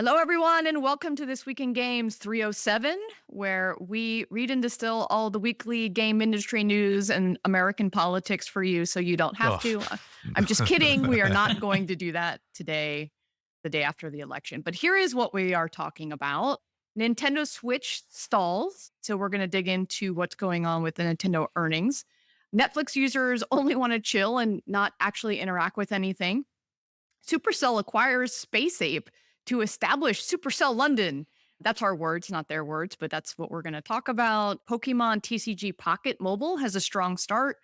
Hello, everyone, and welcome to This Week in Games 307, where we read and distill all the weekly game industry news and American politics for you so you don't have Ugh. to. I'm just kidding. We are not going to do that today, the day after the election. But here is what we are talking about. Nintendo Switch stalls. So we're going to dig into what's going on with the Nintendo earnings. Netflix users only want to chill and not actually interact with anything. Supercell acquires Space Ape to establish Supercell London. That's our words, not their words, but that's what we're going to talk about. Pokemon TCG Pocket Mobile has a strong start.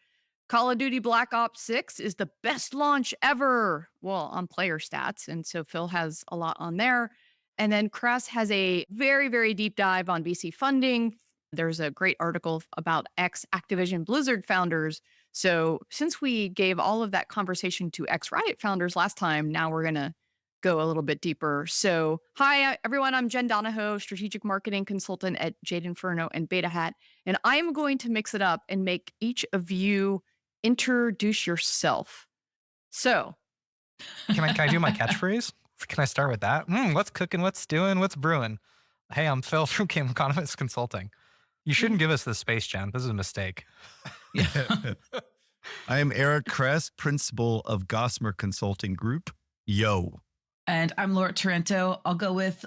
Call of Duty Black Ops 6 is the best launch ever. Well, on player stats. And so Phil has a lot on there. And then Cress has a very, very deep dive on VC funding. There's a great article about ex-Activision Blizzard founders. So since we gave all of that conversation to ex-Riot founders last time, now we're going to go a little bit deeper. So, hi, everyone. I'm Jen Donahoe, strategic marketing consultant at Jade Inferno and Beta Hat. And I'm going to mix it up and make each of you introduce yourself. So, Can I do my catchphrase? Can I start with that? What's cooking? What's stewing? What's brewing? Hey, I'm Phil from Game Economist Consulting. You shouldn't give us this space, Jen. This is a mistake. I am Eric Kress, principal of Gossamer Consulting Group. Yo. And I'm Laura Tarento. I'll go with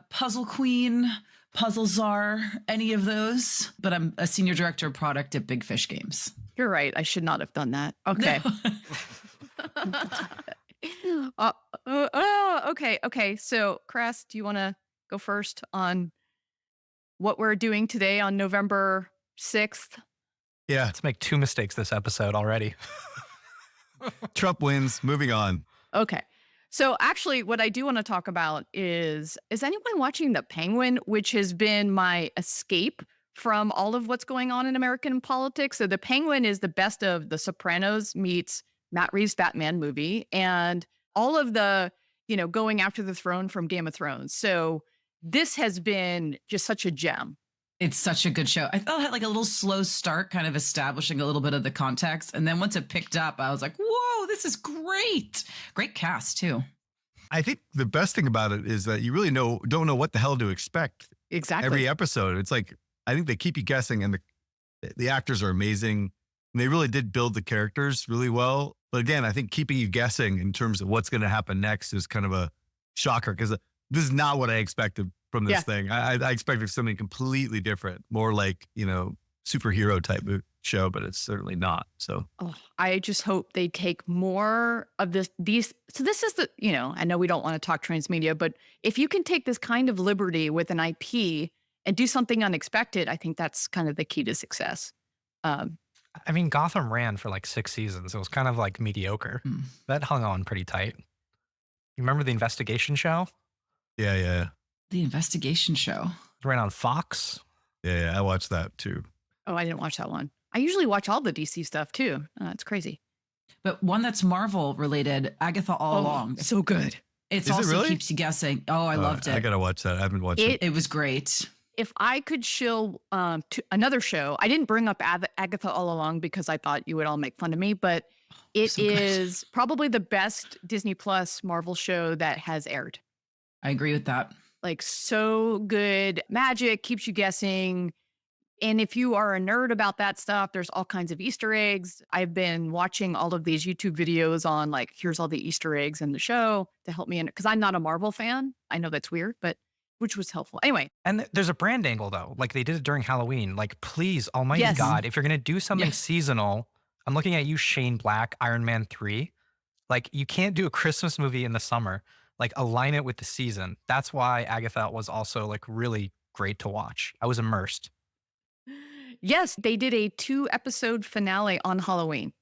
Puzzle Queen, Puzzle Czar, any of those. But I'm a senior director of product at Big Fish Games. You're right. I should not have done that. Okay. Okay. So, Cress, do you want to go first on what we're doing today on November 6th? Yeah. Let's make 2 mistakes this episode already. Trump wins. Moving on. Okay. So actually, what I do want to talk about is anyone watching The Penguin, which has been my escape from all of what's going on in American politics? So The Penguin is the best of The Sopranos meets Matt Reeves' Batman movie and all of the, going after the throne from Game of Thrones. So this has been just such a gem. It's such a good show. I thought it had like a little slow start, kind of establishing a little bit of the context. And then once it picked up, I was like, whoa, this is great. Great cast, too. I think the best thing about it is that you really don't know what the hell to expect. Exactly. Every episode. It's like, I think they keep you guessing, and the actors are amazing. And they really did build the characters really well. But again, I think keeping you guessing in terms of what's going to happen next is kind of a shocker, because this is not what I expected from this thing. I expected something completely different, more like, superhero type show, but it's certainly not. So I just hope they take more of these. So this is I know we don't want to talk transmedia, but if you can take this kind of liberty with an IP and do something unexpected, I think that's kind of the key to success. I mean, Gotham ran for like 6 seasons. It was kind of like mediocre. That hung on pretty tight. You remember the investigation show? Yeah. The investigation show. It ran on Fox. Yeah, I watched that too. Oh, I didn't watch that one. I usually watch all the DC stuff too. It's crazy. But one that's Marvel related, Agatha All Along. So good. It Is it also really? keeps you guessing. Oh, I loved it. I got to watch that. I haven't watched it. It was great. If I could shill to another show, I didn't bring up Agatha All Along because I thought you would all make fun of me, but it is probably the best Disney Plus Marvel show that has aired. I agree with that. Like, so good. Magic keeps you guessing. And if you are a nerd about that stuff, there's all kinds of Easter eggs. I've been watching all of these YouTube videos on like, here's all the Easter eggs in the show to help me in it. Because I'm not a Marvel fan. I know that's weird, but which was helpful. Anyway. And there's a brand angle though. Like they did it during Halloween. Like, please, almighty God, if you're going to do something seasonal, I'm looking at you, Shane Black, Iron Man 3. Like, you can't do a Christmas movie in the summer. Like, align it with the season. That's why Agatha was also like really great to watch. I was immersed. Yes, they did a 2-episode finale on Halloween.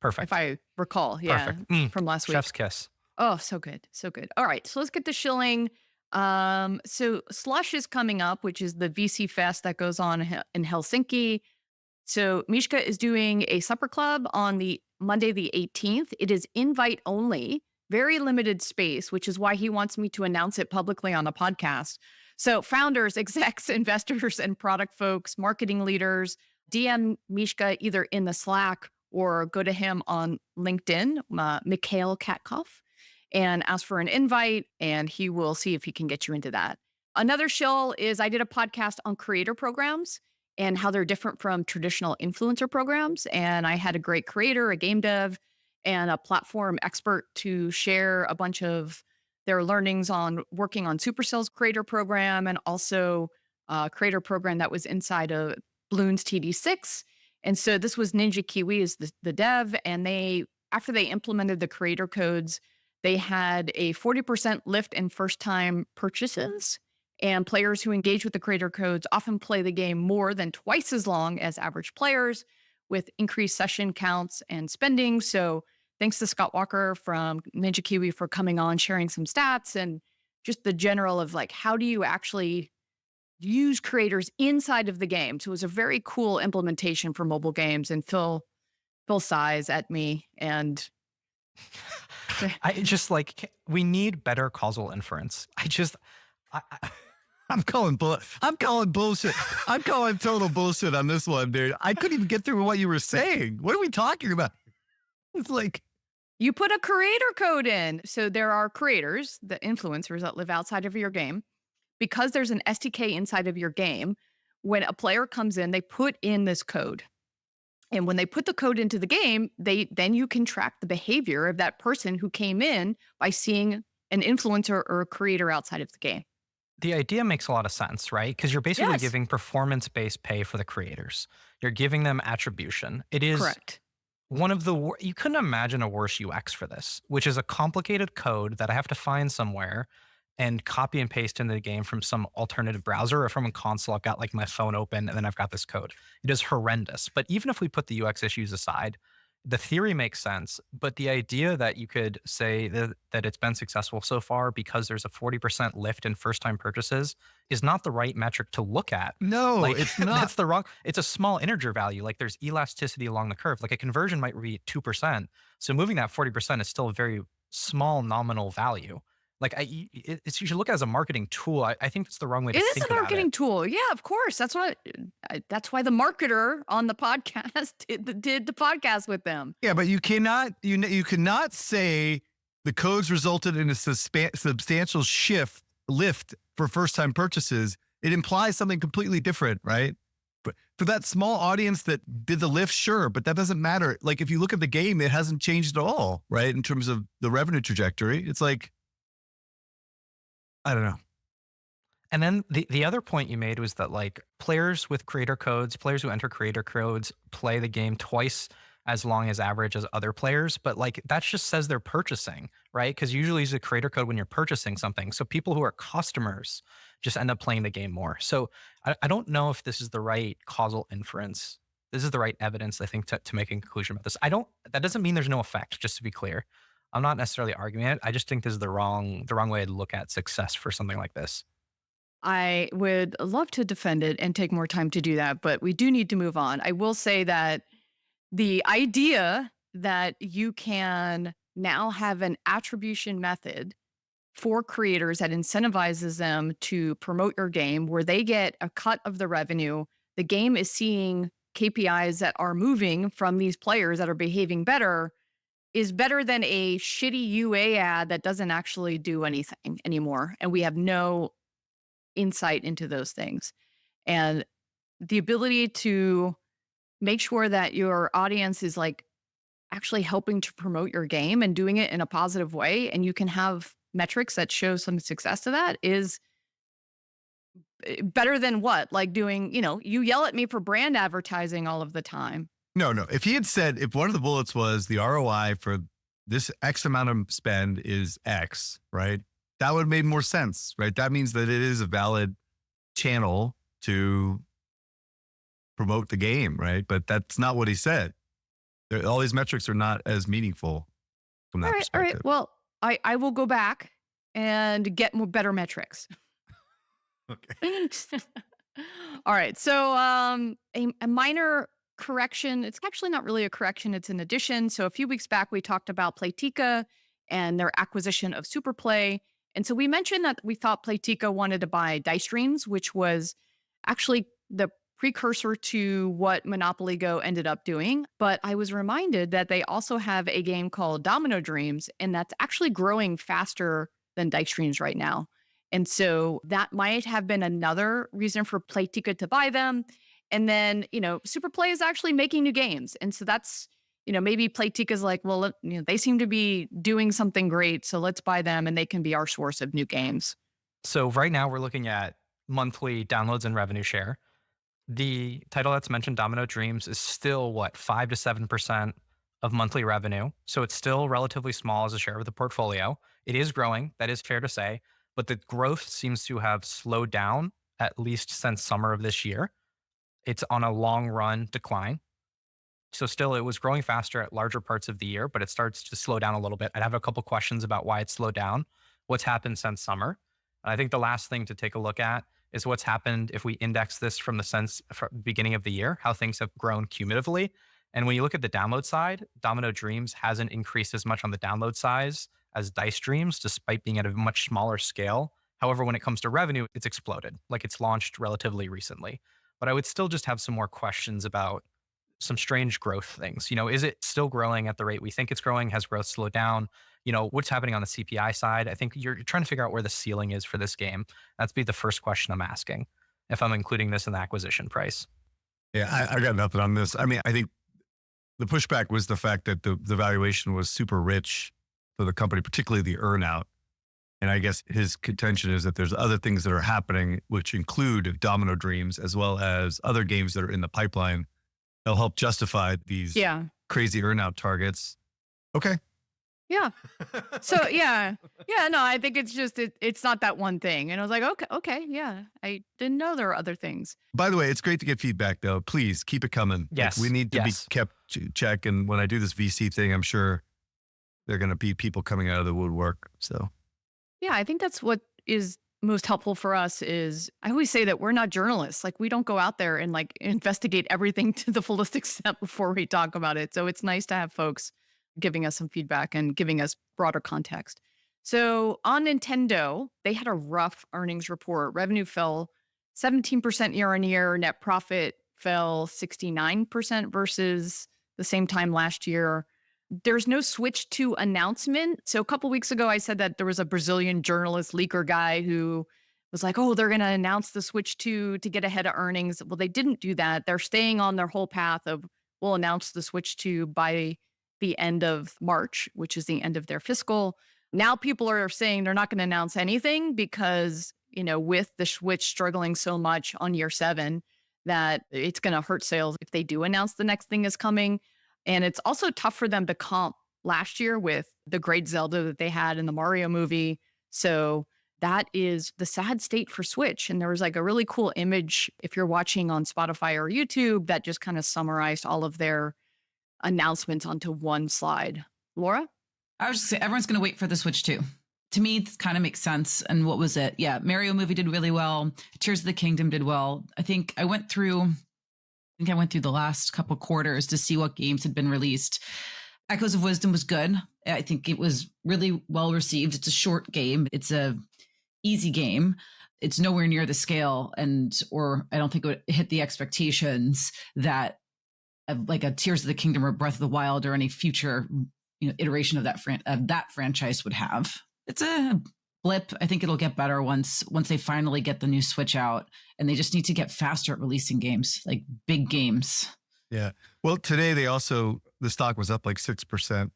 Perfect. If I recall, from last week. Chef's kiss. Oh, so good. So good. All right, so let's get to shilling. So Slush is coming up, which is the VC Fest that goes on in Helsinki. So Mishka is doing a supper club on the Monday, the 18th. It is invite only, very limited space, which is why he wants me to announce it publicly on a podcast. So founders, execs, investors, and product folks, marketing leaders, DM Mishka either in the Slack or go to him on LinkedIn, Mikhail Katkoff. and ask for an invite, and he will see if he can get you into that. Another shill is I did a podcast on creator programs and how they're different from traditional influencer programs. And I had a great creator, a game dev, and a platform expert to share a bunch of their learnings on working on Supercell's creator program and also a creator program that was inside of Bloons TD6. And so this was Ninja Kiwi is the dev, and after they implemented the creator codes, they had a 40% lift in first-time purchases, and players who engage with the creator codes often play the game more than twice as long as average players with increased session counts and spending. So thanks to Scott Walker from Ninja Kiwi for coming on, sharing some stats and just the general of like, how do you actually use creators inside of the game? So it was a very cool implementation for mobile games, and Phil sighs at me and I just like, we need better causal inference. I'm calling bullshit. I'm calling total bullshit on this one, dude. I couldn't even get through what you were saying. What are we talking about? It's like, you put a creator code in. So there are creators, the influencers that live outside of your game. Because there's an SDK inside of your game, when a player comes in, they put in this code. And when they put the code into the game, then you can track the behavior of that person who came in by seeing an influencer or a creator outside of the game. The idea makes a lot of sense, right? Because you're basically Yes. giving performance-based pay for the creators. You're giving them attribution. It is Correct. one of the you couldn't imagine a worse UX for this, which is a complicated code that I have to find somewhere and copy and paste into the game from some alternative browser or from a console. I've got like my phone open and then I've got this code. It is horrendous. But even if we put the UX issues aside, the theory makes sense. But the idea that you could say that it's been successful so far because there's a 40% lift in first-time purchases is not the right metric to look at. no, Like, it's not. that's the wrong. It's a small integer value. Like there's elasticity along the curve. Like a conversion might be 2%. So moving that 40% is still a very small nominal value. Like you should look at it as a marketing tool. I think that's the wrong way to It think is a about marketing it. tool. Yeah, of course. That's why the marketer on the podcast did the podcast with them. Yeah, but you cannot say the codes resulted in a substantial lift for first-time purchases. It implies something completely different, right? But for that small audience that did the lift, sure, but that doesn't matter. Like if you look at the game, it hasn't changed at all, right? In terms of the revenue trajectory, it's like, I don't know. And then the other point you made was that like players with creator codes, players who enter creator codes play the game twice as long as average as other players. But like that just says they're purchasing, right? Because usually use a creator code when you're purchasing something. So people who are customers just end up playing the game more. So I don't know if this is the right causal inference. This is the right evidence, I think, to make a conclusion about this. That doesn't mean there's no effect, just to be clear. I'm not necessarily arguing it. I just think this is the wrong way to look at success for something like this. I would love to defend it and take more time to do that, but we do need to move on. I will say that the idea that you can now have an attribution method for creators that incentivizes them to promote your game where they get a cut of the revenue, the game is seeing KPIs that are moving from these players that are behaving better, is better than a shitty UA ad that doesn't actually do anything anymore. And we have no insight into those things. And the ability to make sure that your audience is like actually helping to promote your game and doing it in a positive way, and you can have metrics that show some success to that, is better than what? Like doing, you yell at me for brand advertising all of the time. No. If he had said, if one of the bullets was the ROI for this X amount of spend is X, right? That would have made more sense, right? That means that it is a valid channel to promote the game, right? But that's not what he said. All these metrics are not as meaningful from that perspective. All right. Well, I will go back and get better metrics. Okay. All right. So a minor correction. It's actually not really a correction. It's an addition. So a few weeks back, we talked about Playtika and their acquisition of Superplay. And so we mentioned that we thought Playtika wanted to buy Dice Dreams, which was actually the precursor to what Monopoly Go ended up doing. But I was reminded that they also have a game called Domino Dreams, and that's actually growing faster than Dice Dreams right now. And so that might have been another reason for Playtika to buy them. And then, Superplay is actually making new games. And so that's, maybe Playtika's like, well, they seem to be doing something great. So let's buy them and they can be our source of new games. So right now we're looking at monthly downloads and revenue share. The title that's mentioned, Domino Dreams, is still 5 to 7% of monthly revenue. So it's still relatively small as a share of the portfolio. It is growing, that is fair to say, but the growth seems to have slowed down, at least since summer of this year. It's on a long run decline. So still, it was growing faster at larger parts of the year, but it starts to slow down a little bit. I'd have a couple questions about why it slowed down, what's happened since summer. And I think the last thing to take a look at is what's happened if we index this from the beginning of the year, how things have grown cumulatively. And when you look at the download side, Domino Dreams hasn't increased as much on the download size as Dice Dreams, despite being at a much smaller scale. However, when it comes to revenue, it's exploded. Like, it's launched relatively recently. But I would still just have some more questions about some strange growth things. Is it still growing at the rate we think it's growing? Has growth slowed down? What's happening on the CPI side? I think you're trying to figure out where the ceiling is for this game. That's be the first question I'm asking if I'm including this in the acquisition price. Yeah, I got nothing on this. I mean, I think the pushback was the fact that the valuation was super rich for the company, particularly the earnout. And I guess his contention is that there's other things that are happening, which include Domino Dreams, as well as other games that are in the pipeline. They'll help justify these crazy earnout targets. Okay. Yeah. So no, I think it's just, it's not that one thing. And I was like, okay. Yeah. I didn't know there were other things. By the way, it's great to get feedback though. Please keep it coming. Yes. We need to be kept check. And when I do this VC thing, I'm sure there are going to be people coming out of the woodwork. So yeah, I think that's what is most helpful for us is, I always say that we're not journalists. Like, we don't go out there and investigate everything to the fullest extent before we talk about it. So it's nice to have folks giving us some feedback and giving us broader context. So on Nintendo, they had a rough earnings report. Revenue fell 17% year on year. Net profit fell 69% versus the same time last year. There's no Switch 2 announcement. So a couple weeks ago, I said that there was a Brazilian journalist leaker guy who was like, oh, they're going to announce the Switch 2 to get ahead of earnings. Well, they didn't do that. They're staying on their whole path of, we'll announce the Switch 2 by the end of March, which is the end of their fiscal. Now people are saying they're not going to announce anything because, with the Switch struggling so much on year 7, that it's going to hurt sales if they do announce the next thing is coming. And it's also tough for them to comp last year with the great Zelda that they had in the Mario movie. So that is the sad state for Switch. And there was a really cool image, if you're watching on Spotify or YouTube, that just kind of summarized all of their announcements onto one slide. Laura? I was just saying, everyone's going to wait for the Switch 2. To me, this kind of makes sense. And what was it? Yeah, Mario movie did really well. Tears of the Kingdom did well. I think I went through the last couple quarters to see what games had been released. Echoes of Wisdom was good. I think it was really well received. It's a short game. It's a easy game. It's nowhere near the scale or I don't think it would hit the expectations that like a Tears of the Kingdom or Breath of the Wild or any future iteration of that franchise would have. It's a blip. I think it'll get better once they finally get the new Switch out, and they just need to get faster at releasing games, like big games. Yeah. Well, today the stock was up 6%,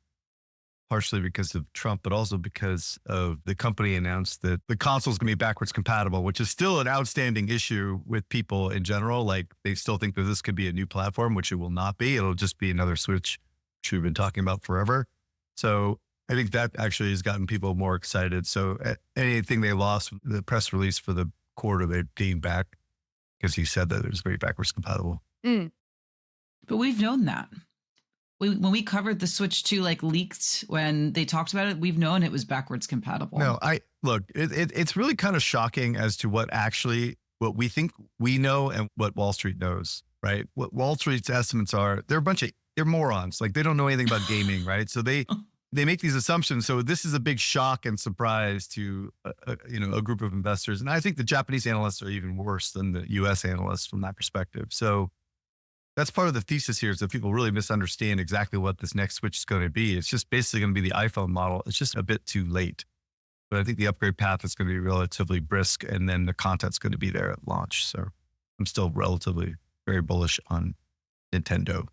partially because of Trump, but also because of the company announced that the console is going to be backwards compatible, which is still an outstanding issue with people in general. Like, they still think that this could be a new platform, which it will not be. It'll just be another Switch, which we've been talking about forever. So I think that actually has gotten people more excited. So anything they lost, the press release for the quarter, they gained back because he said that it was very backwards compatible. Mm. But we've known that. When we covered the Switch 2 leaked, when they talked about it, we've known it was backwards compatible. No, it's really kind of shocking as to what we think we know and what Wall Street knows, right? What Wall Street's estimates are, they're morons. They don't know anything about gaming, right? So they they make these assumptions. So this is a big shock and surprise to a group of investors. And I think the Japanese analysts are even worse than the US analysts from that perspective. So that's part of the thesis here, is that people really misunderstand exactly what this next Switch is going to be. It's just basically going to be the iPhone model. It's just a bit too late. But I think the upgrade path is going to be relatively brisk, and then the content's going to be there at launch. So I'm still relatively very bullish on Nintendo.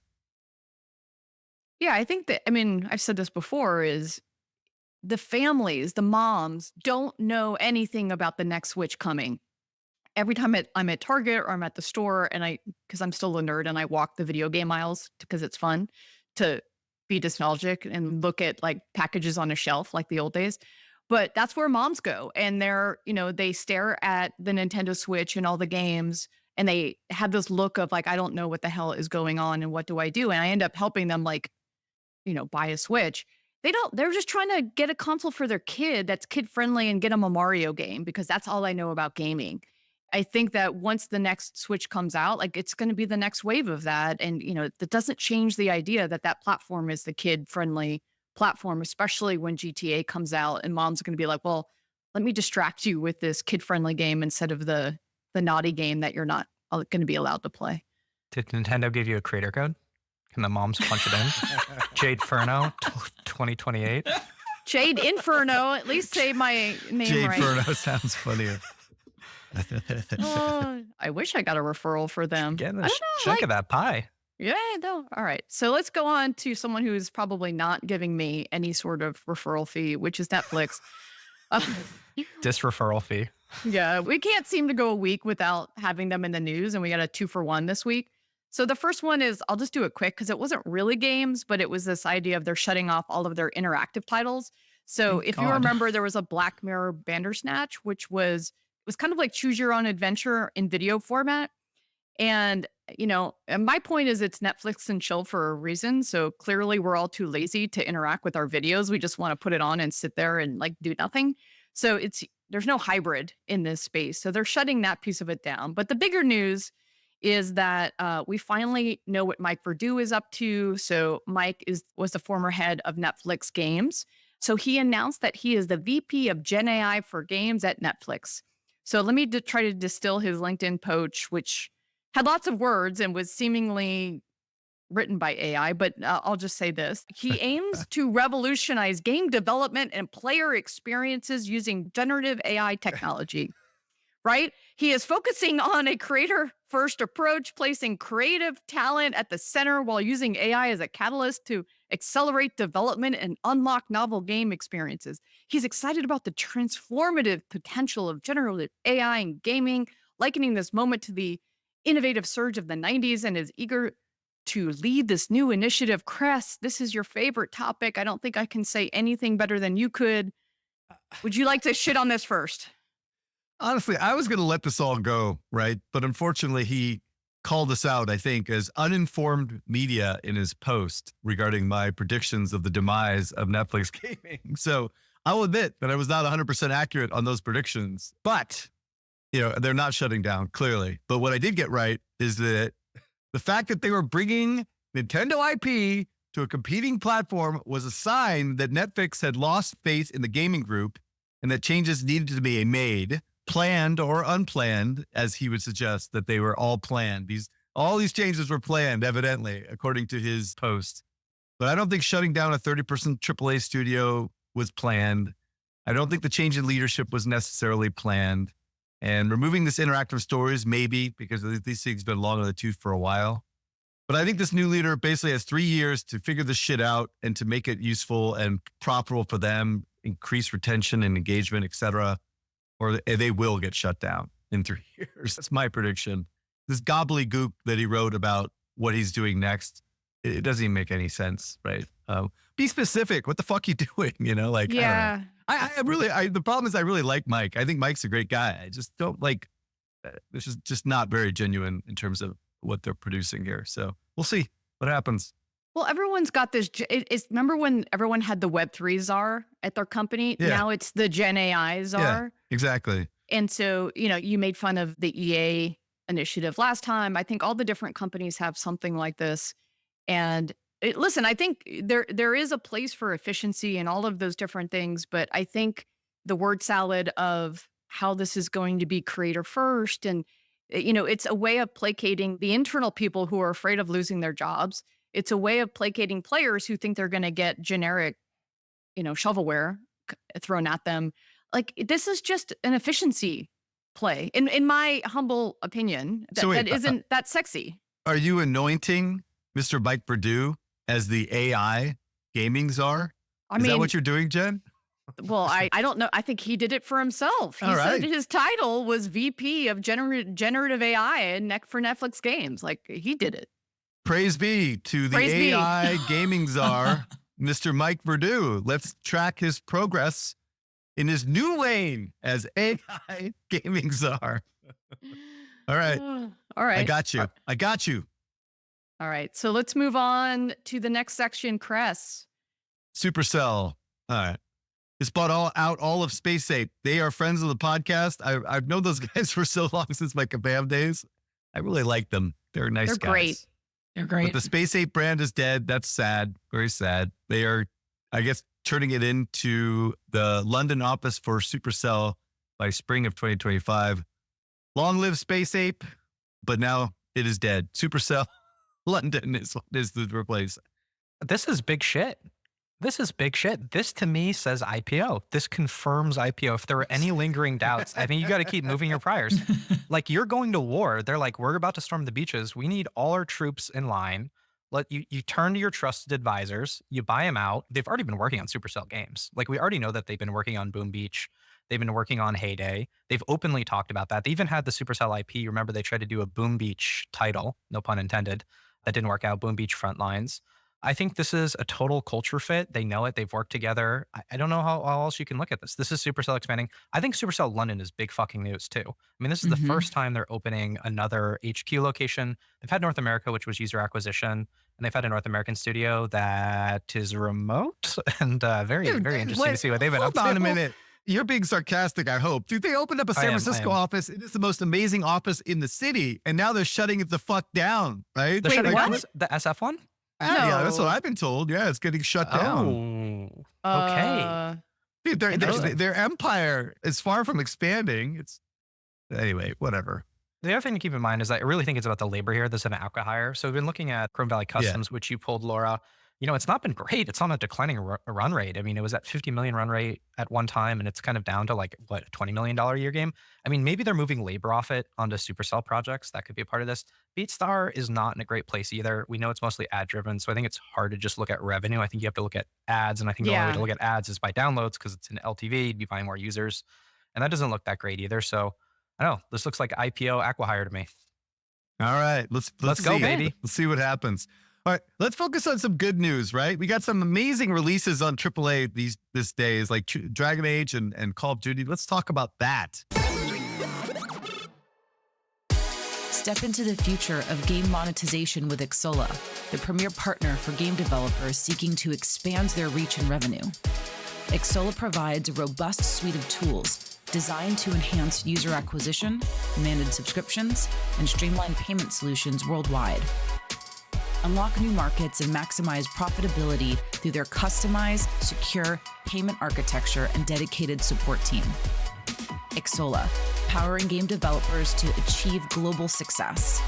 Yeah, I think that, I've said this before, is the families, the moms don't know anything about the next Switch coming. Every time I'm at Target or I'm at the store, and because I'm still a nerd and I walk the video game aisles because it's fun to be nostalgic and look at like packages on a shelf like the old days. But that's where moms go, and they stare at the Nintendo Switch and all the games, and they have this look of like, I don't know what the hell is going on and what do I do? And I end up helping them buy a Switch. They're just trying to get a console for their kid that's kid friendly and get them a Mario game, because that's all I know about gaming. I think that once the next Switch comes out, like, it's going to be the next wave of that. And, that doesn't change the idea that that platform is the kid friendly platform, especially when GTA comes out and mom's going to be like, well, let me distract you with this kid friendly game instead of the naughty game that you're not going to be allowed to play. Did Nintendo give you a creator code? Can the moms punch it in? Jade Furno, 2028. Jade Inferno, at least say my name Jade right. Furno sounds funnier. I wish I got a referral for them. Get a chunk of that pie. Yeah, no. All right. So let's go on to someone who's probably not giving me any sort of referral fee, which is Netflix. Disreferral fee. Yeah, we can't seem to go a week without having them in the news, and we got a 2-for-1 this week. So the first one is, I'll just do it quick because it wasn't really games, but it was this idea of they're shutting off all of their interactive titles. So if you remember, there was a Black Mirror Bandersnatch, which was kind of like choose your own adventure in video format. And, and my point is, it's Netflix and chill for a reason. So clearly we're all too lazy to interact with our videos. We just want to put it on and sit there and like do nothing. So there's no hybrid in this space. So they're shutting that piece of it down. But the bigger news is that we finally know what Mike Verdu is up to. So Mike was the former head of Netflix Games. So he announced that he is the VP of Gen AI for games at Netflix. So let me try to distill his LinkedIn post, which had lots of words and was seemingly written by AI, but I'll just say this. He aims to revolutionize game development and player experiences using generative AI technology, right? He is focusing on a creator-first approach, placing creative talent at the center while using AI as a catalyst to accelerate development and unlock novel game experiences. He's excited about the transformative potential of generative AI in gaming, likening this moment to the innovative surge of the 90s, and is eager to lead this new initiative. Cress, this is your favorite topic. I don't think I can say anything better than you could. Would you like to shit on this first? Honestly, I was going to let this all go, right? But unfortunately, he called us out, I think, as uninformed media in his post regarding my predictions of the demise of Netflix gaming. So I'll admit that I was not 100% accurate on those predictions, but they're not shutting down, clearly. But what I did get right is that the fact that they were bringing Nintendo IP to a competing platform was a sign that Netflix had lost faith in the gaming group, and that changes needed to be made, planned or unplanned, as he would suggest that they were all planned. All these changes were planned, evidently, according to his post. But I don't think shutting down a 30% AAA studio was planned. I don't think the change in leadership was necessarily planned. And removing this interactive stories, maybe, because these things have been long in the tooth for a while. But I think this new leader basically has 3 years to figure this shit out and to make it useful and profitable for them, increase retention and engagement, et cetera, or they will get shut down in 3 years. That's my prediction. This gobbledygook that he wrote about what he's doing next, it doesn't even make any sense, right? Be specific. What the fuck are you doing? Yeah. The problem is I really like Mike. I think Mike's a great guy. I just don't like, this is just not very genuine in terms of what they're producing here. So we'll see what happens. Well, everyone's got this. Remember when everyone had the Web3 czar at their company? Yeah. Now it's the Gen AI czar. Yeah, exactly. And so, you made fun of the EA initiative last time. I think all the different companies have something like this. And Listen, I think there is a place for efficiency and all of those different things, but I think the word salad of how this is going to be creator first, and it's a way of placating the internal people who are afraid of losing their jobs. It's a way of placating players who think they're going to get generic, shovelware thrown at them. Like, this is just an efficiency play, in my humble opinion. That isn't that sexy. Are you anointing Mr. Mike Perdue as the AI gaming czar? Is that what you're doing, Jen? Well, I don't know. I think he did it for himself. He said his title was VP of Generative AI for Netflix games. Like, he did it. Praise be to the AI gaming czar, Mr. Mike Perdue. Let's track his progress in his new lane as AI gaming czar. All right. All right. I got you. All right. So let's move on to the next section, Cress. Supercell. All right. It's bought all of Space Ape. They are friends of the podcast. I've known those guys for so long, since my Kabam days. I really like them. They're nice guys. Great. They're great. But the Space Ape brand is dead. That's sad. Very sad. They are, I guess, turning it into the London office for Supercell by spring of 2025. Long live Space Ape, but now it is dead. Supercell London is the replace. This is big shit. This to me says IPO. This confirms IPO. If there were any lingering doubts, I think you got to keep moving your priors. Like, you're going to war. They're like, we're about to storm the beaches. We need all our troops in line. You turn to your trusted advisors. You buy them out. They've already been working on Supercell games. Like, we already know that they've been working on Boom Beach. They've been working on Heyday. They've openly talked about that. They even had the Supercell IP. Remember, they tried to do a Boom Beach title, no pun intended. That didn't work out. Boom Beach Frontlines. I think this is a total culture fit. They know it. They've worked together. I don't know how else you can look at this. This is Supercell expanding. I think Supercell London is big fucking news too. I mean, this is the first time they're opening another HQ location. They've had North America, which was user acquisition, and they've had a North American studio that is remote and very interesting to see what they've been up to. Hold on a minute. You're being sarcastic, I hope. Dude, they opened up a San Francisco office. It is the most amazing office in the city, and now they're shutting it the fuck down, right? They're shutting down the SF one? No. Yeah, that's what I've been told. Yeah, it's getting shut down. Oh, okay. Dude, their empire is far from expanding. Anyway, whatever. The other thing to keep in mind is that I really think it's about the labor here. This is an Alka hire. So we've been looking at Chrome Valley Customs, which you pulled, Laura. It's not been great. It's on a declining run rate. I mean, it was at 50 million run rate at one time, and it's kind of down to a $20 million a year game. I mean, maybe they're moving labor off it onto Supercell projects. That could be a part of this. BeatStar is not in a great place either. We know it's mostly ad driven. So I think it's hard to just look at revenue. I think you have to look at ads. And I think the only way to look at ads is by downloads, because it's an LTV, you'd be buying more users. And that doesn't look that great either. So I don't know. This looks like IPO acqui-hire to me. All right. Let's go, see. baby. Let's see what happens. All right, let's focus on some good news, right? We got some amazing releases on AAA these days, like Dragon Age and Call of Duty. Let's talk about that. Step into the future of game monetization with Xsolla, the premier partner for game developers seeking to expand their reach and revenue. Xsolla provides a robust suite of tools designed to enhance user acquisition, manage subscriptions, and streamline payment solutions worldwide. Unlock new markets and maximize profitability through their customized, secure payment architecture and dedicated support team. Xsolla, powering game developers to achieve global success.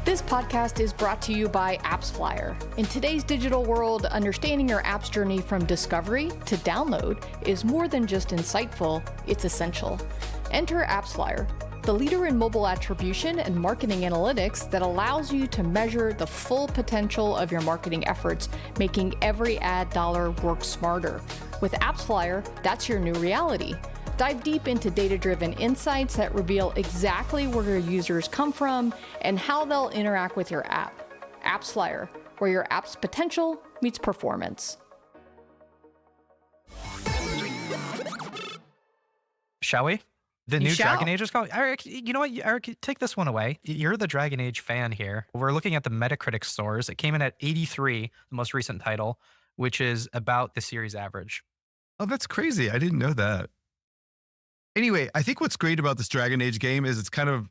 This podcast is brought to you by AppsFlyer. In today's digital world, understanding your app's journey from discovery to download is more than just insightful, it's essential. Enter AppsFlyer, the leader in mobile attribution and marketing analytics that allows you to measure the full potential of your marketing efforts, making every ad dollar work smarter. With AppsFlyer, that's your new reality. Dive deep into data-driven insights that reveal exactly where your users come from and how they'll interact with your app. AppsFlyer, where your app's potential meets performance. Shall we? The new Dragon Age is called. Eric, you know what? Eric, take this one away. You're the Dragon Age fan here. We're looking at the Metacritic scores. It came in at 83, the most recent title, which is about the series average. Oh, that's crazy. I didn't know that. Anyway, I think what's great about this Dragon Age game is it's kind of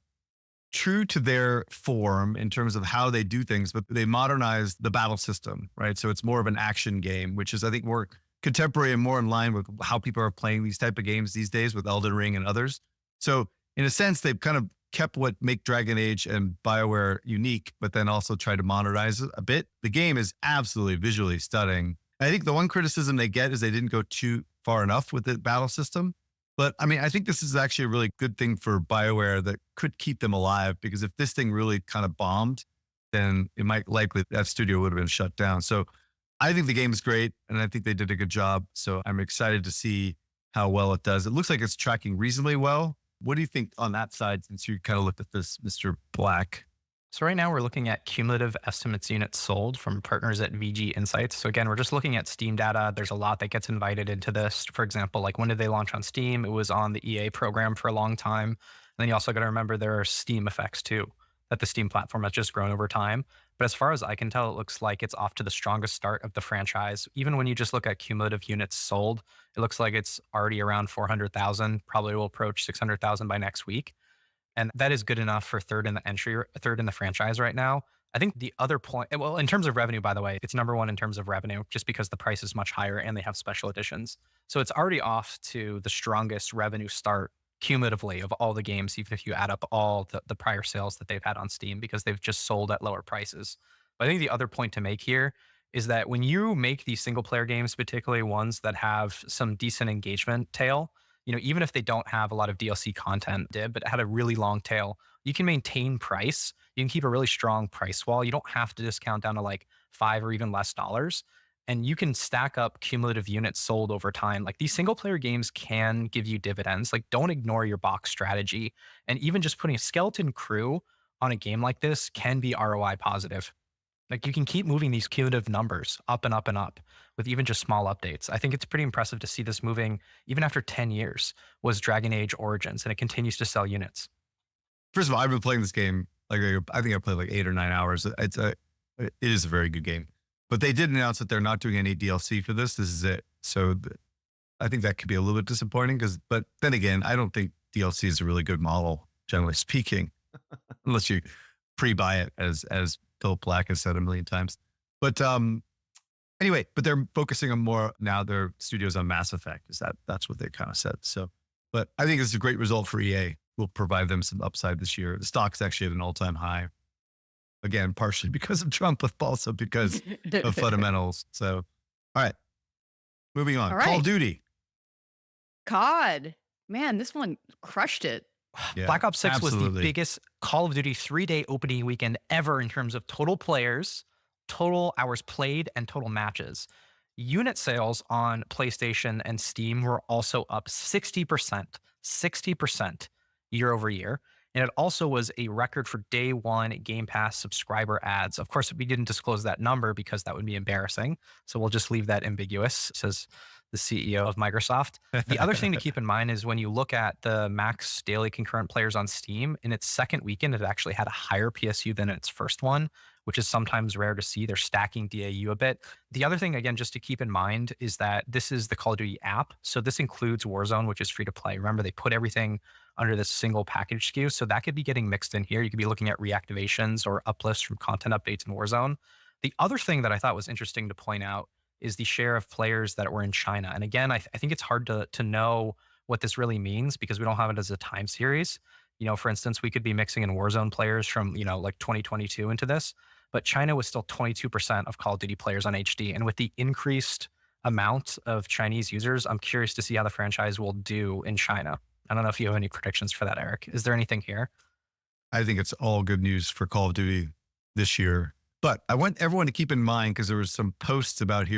true to their form in terms of how they do things, but they modernized the battle system, right? So it's more of an action game, which is, I think, more contemporary and more in line with how people are playing these type of games these days with Elden Ring and others. So in a sense, they've kind of kept what make Dragon Age and BioWare unique, but then also tried to modernize it a bit. The game is absolutely visually stunning. I think the one criticism they get is they didn't go too far enough with the battle system. But I mean, I think this is actually a really good thing for BioWare that could keep them alive, because if this thing really kind of bombed, then it might likely, that studio would have been shut down. So I think the game is great, and I think they did a good job. So I'm excited to see how well it does. It looks like it's tracking reasonably well. What do you think on that side, since you kind of looked at this, Mr. Black? So right now we're looking at cumulative estimates units sold from partners at VG Insights. So again, we're just looking at Steam data. There's a lot that gets invited into this. For example, like when did they launch on Steam? It was on the EA program for a long time. And then you also got to remember there are Steam effects too, that the Steam platform has just grown over time. But as far as I can tell, it looks like it's off to the strongest start of the franchise. Even when you just look at cumulative units sold, it looks like it's already around 400,000, probably will approach 600,000 by next week. And that is good enough for third in the franchise right now. I think the other point, well, in terms of revenue, by the way, it's number one in terms of revenue, just because the price is much higher and they have special editions. So it's already off to the strongest revenue start cumulatively of all the games, even if you add up all the prior sales that they've had on Steam, because they've just sold at lower prices. But I think the other point to make here is that when you make these single player games, particularly ones that have some decent engagement tail, even if they don't have a lot of DLC content, but had a really long tail, you can maintain price. You can keep a really strong price wall. You don't have to discount down to like $5 or even less dollars. And you can stack up cumulative units sold over time. Like these single player games can give you dividends. Like don't ignore your box strategy. And even just putting a skeleton crew on a game like this can be ROI positive. Like you can keep moving these cumulative numbers up and up and up with even just small updates. I think it's pretty impressive to see this moving even after 10 years was Dragon Age Origins, and it continues to sell units. First of all, I've been playing this game, like I think I played like 8 or 9 hours. It is a very good game, but they did announce that they're not doing any DLC for this. This is it. So I think that could be a little bit disappointing but then again, I don't think DLC is a really good model, generally speaking, unless you pre-buy it as Bill Black has said a million times. But anyway, but they're focusing on more now. Their studios on Mass Effect. That's what they kind of said. So, but I think it's a great result for EA. Will provide them some upside this year. The stock's actually at an all-time high. Again, partially because of Trump, but also because of fundamentals. So, all right, moving on. Call of Duty. COD, man, this one crushed it. Yeah, Black Ops 6 was the biggest Call of Duty 3-day opening weekend ever in terms of total players, total hours played, and total matches. Unit sales on PlayStation and Steam were also up 60% year over year. And it also was a record for day one Game Pass subscriber ads. Of course, we didn't disclose that number because that would be embarrassing. So we'll just leave that ambiguous, says the CEO of Microsoft. The other thing to keep in mind is when you look at the max daily concurrent players on Steam, in its second weekend, it actually had a higher PSU than its first one, which is sometimes rare to see. They're stacking DAU a bit. The other thing, again, just to keep in mind is that this is the Call of Duty app. So this includes Warzone, which is free to play. Remember, they put everything under this single package SKU. So that could be getting mixed in here. You could be looking at reactivations or uplifts from content updates in Warzone. The other thing that I thought was interesting to point out is the share of players that were in China. And again, I think it's hard to know what this really means because we don't have it as a time series. For instance, we could be mixing in Warzone players from, like 2022 into this, but China was still 22% of Call of Duty players on HD. And with the increased amount of Chinese users, I'm curious to see how the franchise will do in China. I don't know if you have any predictions for that, Eric. Is there anything here? I think it's all good news for Call of Duty this year. But I want everyone to keep in mind, because there was some posts about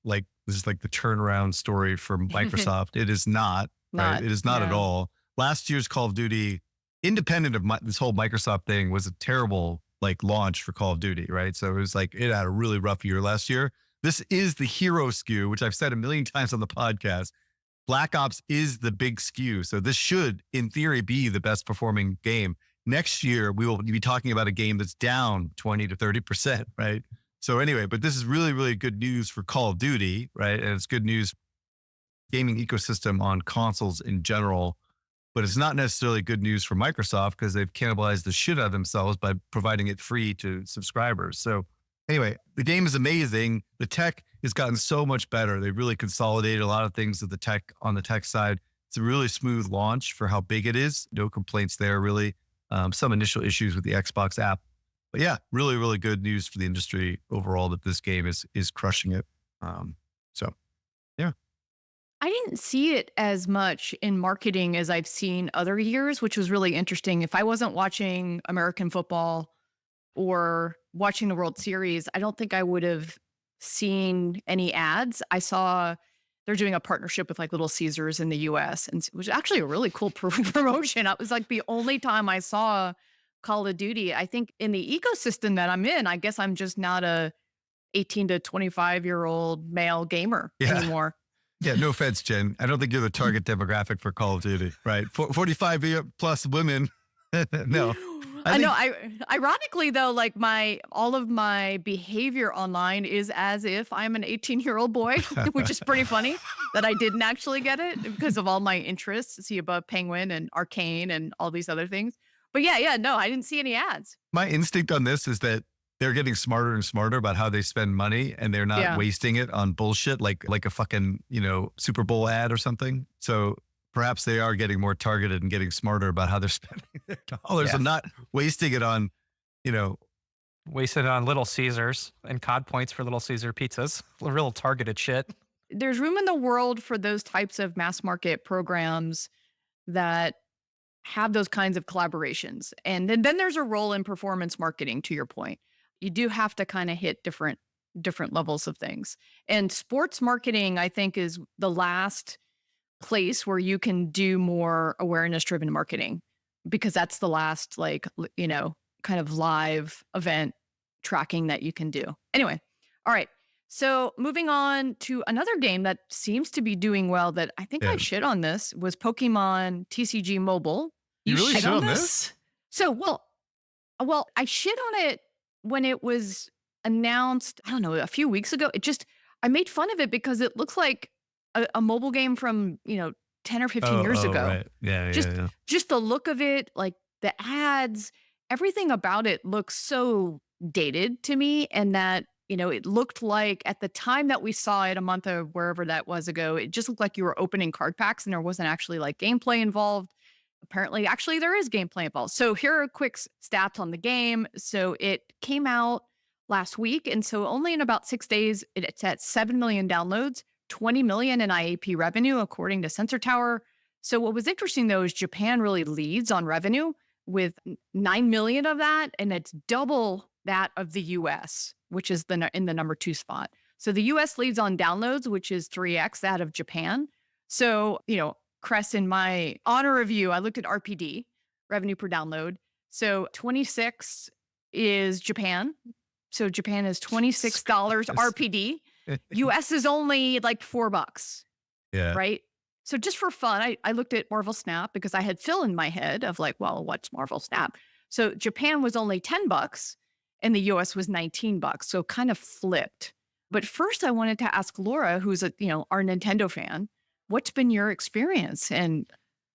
like, this is like the turnaround story from Microsoft. It is not, right? It is not at all. Last year's Call of Duty, independent of this whole Microsoft thing, was a terrible like launch for Call of Duty, right? So it was like, it had a really rough year last year. This is the hero SKU, which I've said a million times on the podcast. Black Ops is the big SKU. So this should, in theory, be the best performing game. Next year, we will be talking about a game that's down 20 to 30%, right? So anyway, but this is really, really good news for Call of Duty, right? And it's good news gaming ecosystem on consoles in general. but it's not necessarily good news for Microsoft because they've cannibalized the shit out of themselves by providing it free to subscribers. So anyway, the game is amazing. The tech has gotten so much better. They really consolidated a lot of things with the tech on the tech side. It's a really smooth launch for how big it is. No complaints there, really. Some initial issues with the Xbox app. But yeah, really, really good news for the industry overall that this game is crushing it. So, yeah. I didn't see it as much in marketing as I've seen other years, which was really interesting. If I wasn't watching American football or watching the World Series, I don't think I would have seen any ads. I saw they're doing a partnership with like Little Caesars in the US, and it was actually a really cool promotion. It was like the only time I saw Call of Duty. I think in the ecosystem that I'm in, I guess I'm just not a 18 to 25-year-old male gamer anymore. Yeah, no offense, Jen. I don't think you're the target demographic for Call of Duty, right? 45 plus women. No. I know. Ironically, though, like all of my behavior online is as if I'm an 18-year-old boy, which is pretty funny that I didn't actually get it because of all my interests. See above Penguin and Arcane and all these other things. But no, I didn't see any ads. My instinct on this is that they're getting smarter and smarter about how they spend money, and they're not wasting it on bullshit like a fucking, Super Bowl ad or something. So perhaps they are getting more targeted and getting smarter about how they're spending their dollars and not wasting it on, wasted on Little Caesars and COD points for Little Caesar pizzas. Real targeted shit. There's room in the world for those types of mass market programs that have those kinds of collaborations. And then there's a role in performance marketing, to your point. You do have to kind of hit different levels of things. And sports marketing, I think, is the last place where you can do more awareness-driven marketing, because that's the last, kind of live event tracking that you can do. Anyway, all right. So moving on to another game that seems to be doing well that I think I shit on this was Pokemon TCG Mobile. You really shit on this? So, well, I shit on it when it was announced, I don't know, a few weeks ago. I made fun of it because it looks like a mobile game from, 10 or 15 years ago. Right. Yeah, just the look of it, like the ads, everything about it looks so dated to me. And that, it looked like at the time that we saw it a month or wherever that was ago, it just looked like you were opening card packs and there wasn't actually like gameplay involved. Apparently, actually, there is gameplay involved. So here are quick stats on the game. So it came out last week. And so only in about 6 days, it's at 7 million downloads, 20 million in IAP revenue, according to Sensor Tower. So what was interesting, though, is Japan really leads on revenue with 9 million of that. And it's double that of the US, which is in the number 2 spot. So the US leads on downloads, which is 3x that of Japan. So, Cress, in my honor of you, I looked at RPD, revenue per download. So 26 is Japan. So Japan is $26 RPD. US is only like $4. Yeah. Right. So just for fun, I looked at Marvel Snap because I had Phil in my head of like, well, what's Marvel Snap? So Japan was only $10 and the US was $19. So kind of flipped. But first I wanted to ask Laura, who's our Nintendo fan, what's been your experience and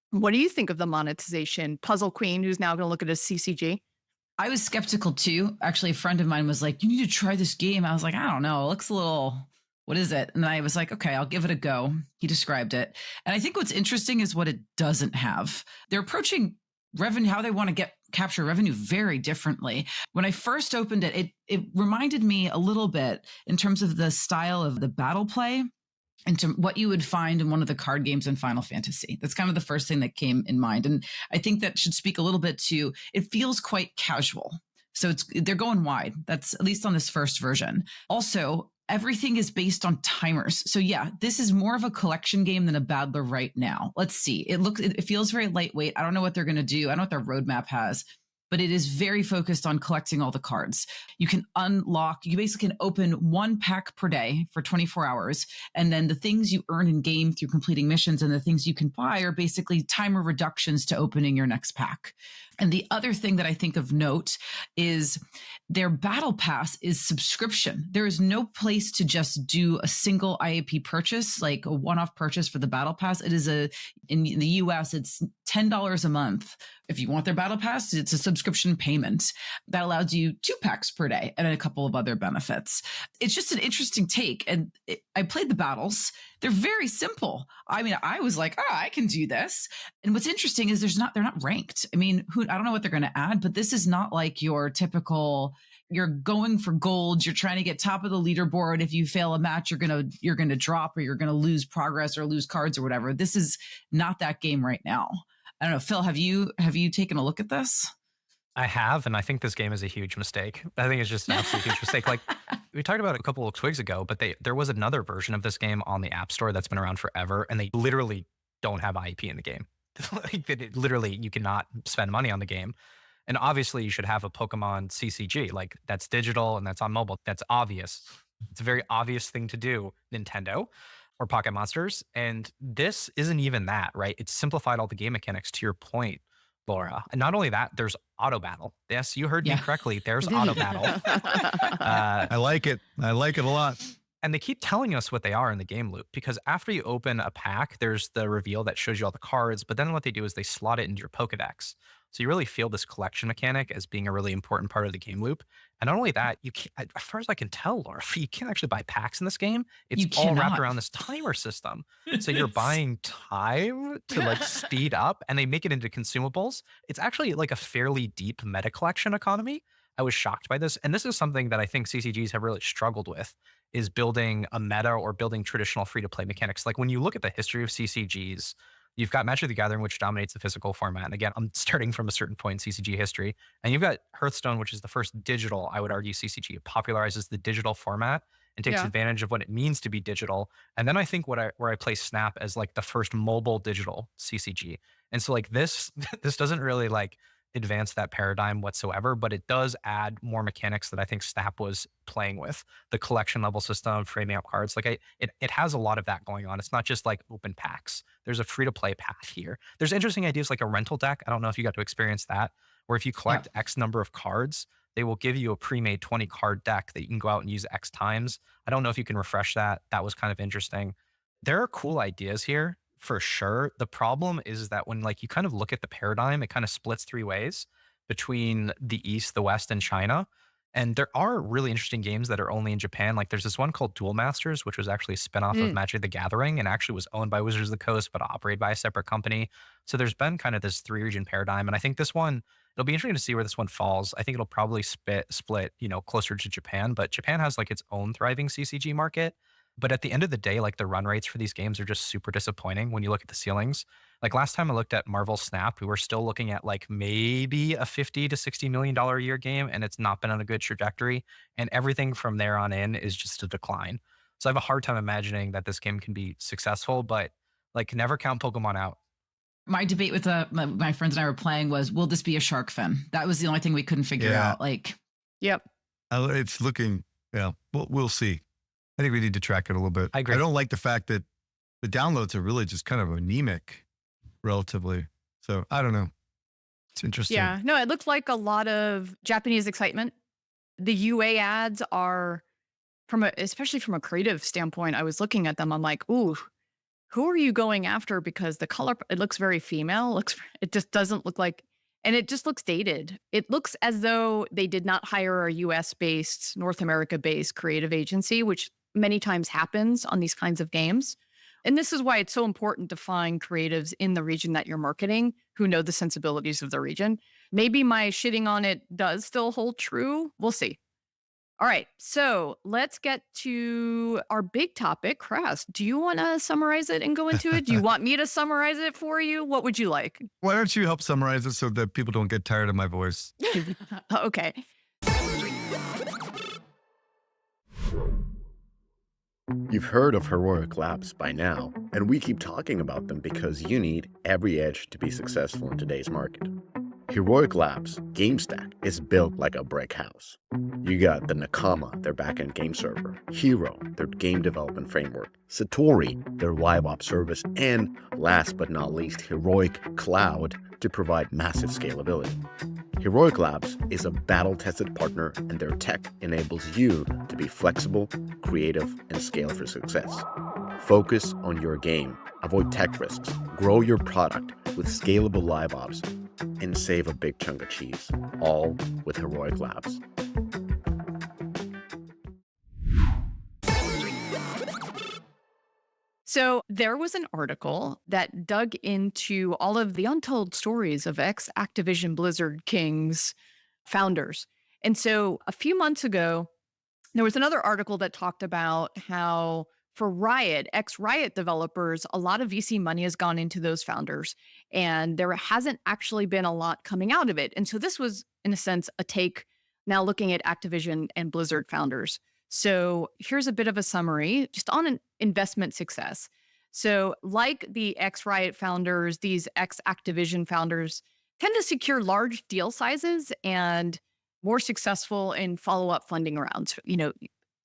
what do you think of the monetization? Puzzle Queen, who's now going to look at a CCG. I was skeptical too. Actually, a friend of mine was like, you need to try this game. I was like, I don't know. It looks a little, what is it? And I was like, okay, I'll give it a go. He described it. And I think what's interesting is what it doesn't have. They're approaching revenue, how they want to capture revenue very differently. When I first opened it, it reminded me a little bit in terms of the style of the battle play and to what you would find in one of the card games in Final Fantasy. That's kind of the first thing that came in mind. And I think that should speak a little bit to, it feels quite casual. So they're going wide. That's at least on this first version. Also, everything is based on timers. So yeah, this is more of a collection game than a battler right now. Let's see. It feels very lightweight. I don't know what they're going to do. I don't know what their roadmap has, but it is very focused on collecting all the cards. You can you basically can open 1 pack per day for 24 hours. And then the things you earn in game through completing missions and the things you can buy are basically timer reductions to opening your next pack. And the other thing that I think of note is their battle pass is subscription. There is no place to just do a single IAP purchase, like a one-off purchase for the battle pass. It is in the US, it's $10 a month. If you want their battle pass, it's a subscription payment that allows you 2 packs per day and a couple of other benefits. It's just an interesting take. And I played the battles. They're very simple. I mean, I was like, I can do this. And what's interesting is they're not ranked. I mean, I don't know what they're going to add, but this is not like your typical, you're going for gold, you're trying to get top of the leaderboard. If you fail a match, you're going to drop, or you're going to lose progress or lose cards or whatever. This is not that game right now. I don't know, Phil, have you taken a look at this? I have, and I think this game is a huge mistake. I think it's just an absolute huge mistake. Like we talked about it a couple of twigs ago, but there was another version of this game on the App Store that's been around forever, and they literally don't have IEP in the game. Like literally, you cannot spend money on the game. And obviously, you should have a Pokemon CCG. Like that's digital and that's on mobile. That's obvious. It's a very obvious thing to do, Nintendo or Pocket Monsters. And this isn't even that, right? It's simplified all the game mechanics to your point, Laura. And not only that, there's auto battle. Yes, you heard me correctly. There's auto battle. I like it. I like it a lot. And they keep telling us what they are in the game loop, because after you open a pack, there's the reveal that shows you all the cards. But then what they do is they slot it into your Pokedex. So you really feel this collection mechanic as being a really important part of the game loop. And not only that, you can't, as far as I can tell, Laura, you can't actually buy packs in this game. It's all wrapped around this timer system. So you're buying time to like speed up, and they make it into consumables. It's actually like a fairly deep meta collection economy. I was shocked by this. And this is something that I think CCGs have really struggled with, is building a meta or building traditional free-to-play mechanics. Like when you look at the history of CCGs, you've got Magic the Gathering, which dominates the physical format. And again, I'm starting from a certain point in CCG history. And you've got Hearthstone, which is the first digital, I would argue, CCG. It popularizes the digital format and takes advantage of what it means to be digital. And then I think where I place Snap as like the first mobile digital CCG. And so like this doesn't really like advance that paradigm whatsoever, but it does add more mechanics that I think Snap was playing with. The collection level system, framing up cards, like it has a lot of that going on. It's not just like open packs. There's a free to play path here. There's interesting ideas like a rental deck. I don't know if you got to experience that, where if you collect X number of cards, they will give you a pre-made 20 card deck that you can go out and use X times. I don't know if you can refresh that. That was kind of interesting. There are cool ideas here, for sure. The problem is that when like you kind of look at the paradigm, it kind of splits 3 ways between the East, the West, and China. And there are really interesting games that are only in Japan. Like there's this one called Duel Masters, which was actually a spinoff of Magic the Gathering and actually was owned by Wizards of the Coast, but operated by a separate company. So there's been kind of this 3-region paradigm. And I think this one, it'll be interesting to see where this one falls. I think it'll probably split, closer to Japan, but Japan has like its own thriving CCG market. But at the end of the day, like the run rates for these games are just super disappointing when you look at the ceilings. Like last time I looked at Marvel Snap, we were still looking at like maybe a $50 to $60 million a year game, and it's not been on a good trajectory. And everything from there on in is just a decline. So I have a hard time imagining that this game can be successful, but like never count Pokemon out. My debate with my friends and I were playing was, will this be a shark fin? That was the only thing we couldn't figure out. Like, it's looking, we'll see. I think we need to track it a little bit. I agree. I don't like the fact that the downloads are really just kind of anemic, relatively. So I don't know. It's interesting. Yeah, no, it looked like a lot of Japanese excitement. The UA ads are especially from a creative standpoint. I was looking at them. I'm like, ooh, who are you going after? Because the color, it looks very female. It just doesn't look like, and it just looks dated. It looks as though they did not hire a US-based, North America-based creative agency, which many times happens on these kinds of games. And this is why it's so important to find creatives in the region that you're marketing who know the sensibilities of the region. Maybe my shitting on it does still hold true. We'll see. All right, so let's get to our big topic. Crest, do you want to summarize it and go into it? Do you want me to summarize it for you? What would you like? Why don't you help summarize it so that people don't get tired of my voice? Okay. You've heard of heroic labs by now, and we keep talking about them because you need every edge to be successful in today's market. Heroic Labs' game stack is built like a brick house. You got the Nakama, their backend game server, Hero, their game development framework, Satori, their live op service, and last but not least, Heroic Cloud to provide massive scalability. Heroic Labs is a battle-tested partner, and their tech enables you to be flexible, creative, and scale for success. Focus on your game, avoid tech risks, grow your product with scalable live ops, and save a big chunk of cheese, all with Heroic Labs. So there was an article that dug into all of the untold stories of ex-Activision Blizzard King's founders. And so a few months ago, there was another article that talked about how for Riot, ex-Riot developers, a lot of VC money has gone into those founders, and there hasn't actually been a lot coming out of it. And so this was, in a sense, a take now looking at Activision and Blizzard founders. So here's a bit of a summary just on an investment success. So like the ex-Riot founders, these ex-Activision founders tend to secure large deal sizes and more successful in follow-up funding rounds.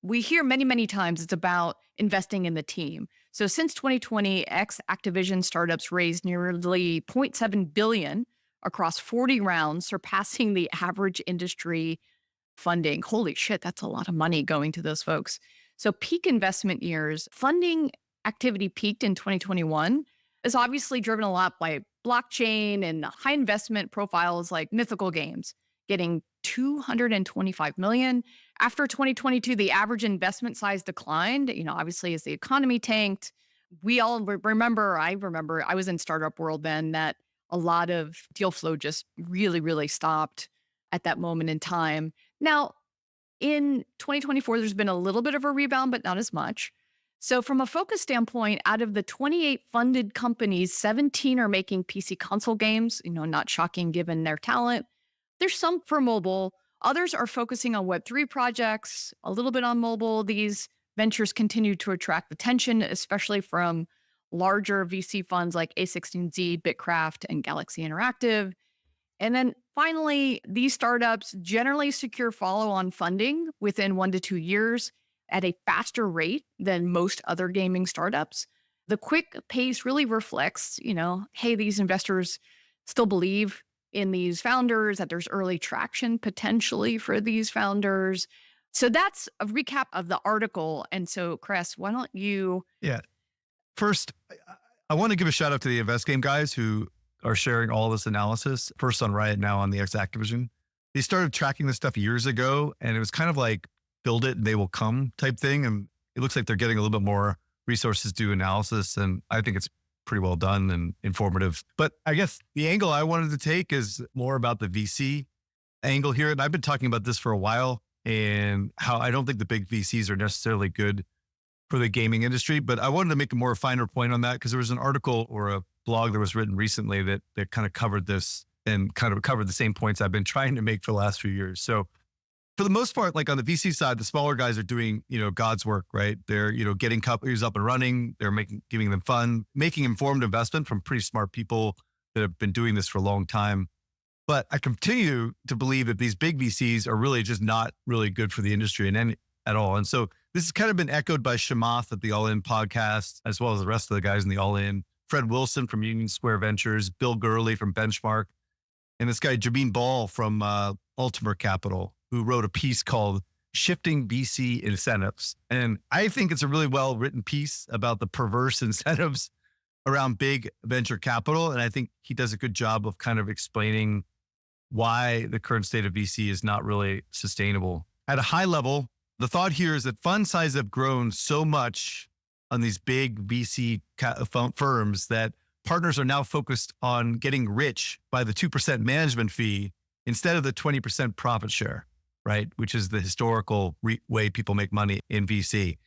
We hear many, many times it's about investing in the team. So since 2020, ex-Activision startups raised nearly $0.7 billion across 40 rounds, surpassing the average industry funding. Holy shit, that's a lot of money going to those folks. So peak investment years, funding activity peaked in 2021, is obviously driven a lot by blockchain and high investment profiles like Mythical Games, getting $225 million. After 2022, the average investment size declined, obviously as the economy tanked. We all remember, I was in startup world then, that a lot of deal flow just really, really stopped at that moment in time. Now, in 2024, there's been a little bit of a rebound, but not as much. So from a focus standpoint, out of the 28 funded companies, 17 are making PC console games, not shocking given their talent. There's some for mobile. Others are focusing on Web3 projects, a little bit on mobile. These ventures continue to attract attention, especially from larger VC funds like A16Z, Bitcraft, and Galaxy Interactive. And then finally, these startups generally secure follow-on funding within 1 to 2 years at a faster rate than most other gaming startups. The quick pace really reflects, hey, these investors still believe in these founders, that there's early traction potentially for these founders. So that's a recap of the article. And so, Chris, why don't you? Yeah. First, I want to give a shout out to the Invest Game guys who are sharing all this analysis, first on Riot, now on the ex-Activision. They started tracking this stuff years ago, and it was kind of like build it and they will come type thing. And it looks like they're getting a little bit more resources to do analysis. And I think it's pretty well done and informative. But I guess the angle I wanted to take is more about the VC angle here. And I've been talking about this for a while and how I don't think the big VCs are necessarily good for the gaming industry. But I wanted to make a more finer point on that because there was an article or a blog that was written recently that kind of covered this and kind of covered the same points I've been trying to make for the last few years. So for the most part, like on the VC side, the smaller guys are doing, God's work, right? They're, getting companies up and running. They're giving them fun, making informed investment from pretty smart people that have been doing this for a long time. But I continue to believe that these big VCs are really just not really good for the industry at all. And so this has kind of been echoed by Shamath at the All In podcast, as well as the rest of the guys in the All In, Fred Wilson from Union Square Ventures, Bill Gurley from Benchmark, and this guy, Jabin Ball from Ultimate Capital, who wrote a piece called Shifting VC Incentives. And I think it's a really well-written piece about the perverse incentives around big venture capital. And I think he does a good job of kind of explaining why the current state of VC is not really sustainable. At a high level, the thought here is that fund sizes have grown so much on these big VC firms that partners are now focused on getting rich by the 2% management fee instead of the 20% profit share, right? Which is the historical way people make money in VC.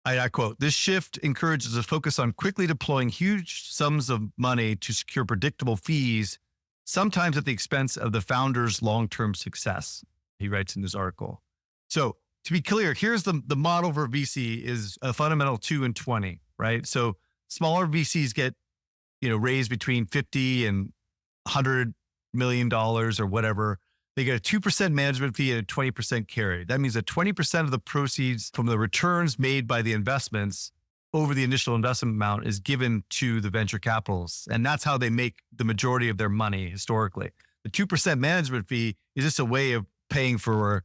I quote, "This shift encourages a focus on quickly deploying huge sums of money to secure predictable fees, sometimes at the expense of the founder's long-term success," he writes in this article. So to be clear, here's the model for VC is a fundamental 2 and 20, right? So smaller VCs get, raised between 50 and 100 million or whatever, they get a 2% management fee and a 20% carry. That means that 20% of the proceeds from the returns made by the investments over the initial investment amount is given to the venture capitalists. And that's how they make the majority of their money historically. The 2% management fee is just a way of paying for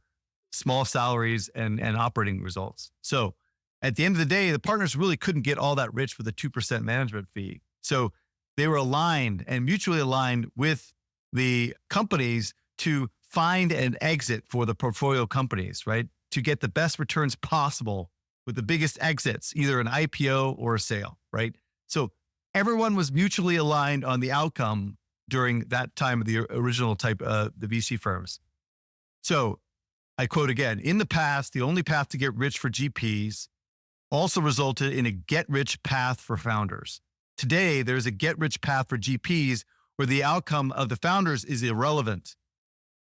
small salaries and operating results. So at the end of the day, the partners really couldn't get all that rich with a 2% management fee. So they were aligned and mutually aligned with the companies to find an exit for the portfolio companies, right? To get the best returns possible with the biggest exits, either an IPO or a sale, right? So everyone was mutually aligned on the outcome during that time of the original type, the VC firms. So I quote again, in the past, the only path to get rich for GPs also resulted in a get rich path for founders. Today, there's a get rich path for GPs where the outcome of the founders is irrelevant.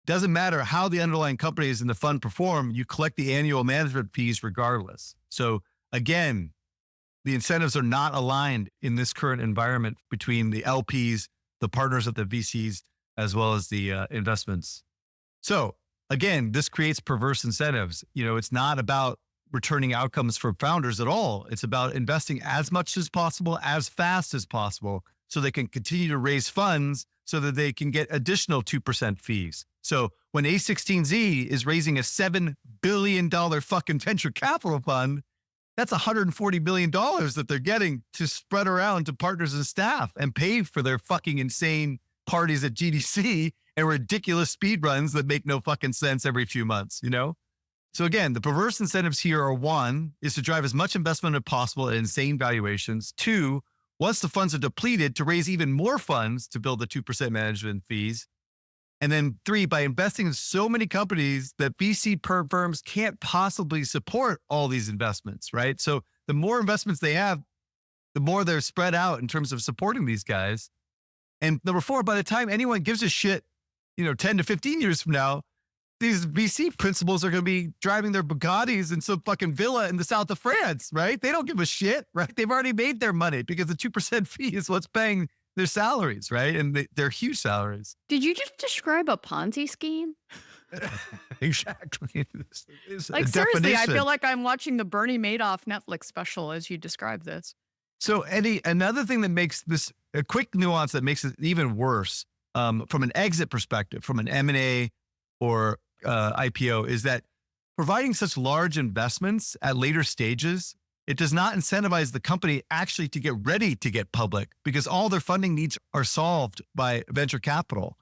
Doesn't matter how the underlying companies in the fund perform, you collect the annual management fees regardless. So again, the incentives are not aligned in this current environment between the LPs, the partners of the VCs, as well as the investments. So again, this creates perverse incentives. It's not about returning outcomes for founders at all. It's about investing as much as possible, as fast as possible, so they can continue to raise funds so that they can get additional 2% fees. So when A16Z is raising a $7 billion fucking venture capital fund, that's $140 billion that they're getting to spread around to partners and staff and pay for their fucking insane parties at GDC and ridiculous speed runs that make no fucking sense every few months, So again, the perverse incentives here are: one, is to drive as much investment as possible at insane valuations. Two, once the funds are depleted, to raise even more funds to build the 2% management fees. And then three, by investing in so many companies that VC firms can't possibly support all these investments, right? So the more investments they have, the more they're spread out in terms of supporting these guys. And number four, by the time anyone gives a shit, 10 to 15 years from now, these VC principals are going to be driving their Bugattis in some fucking villa in the south of France, right? They don't give a shit, right? They've already made their money because the 2% fee is what's paying their salaries, right? And they're huge salaries. Did you just describe a Ponzi scheme? Exactly. Like, seriously, I feel like I'm watching the Bernie Madoff Netflix special as you describe this. So, Eddie, another thing that makes this a quick nuance that makes it even worse from an exit perspective, from an M&A or IPO, is that providing such large investments at later stages, it does not incentivize the company actually to get ready to get public because all their funding needs are solved by venture capital.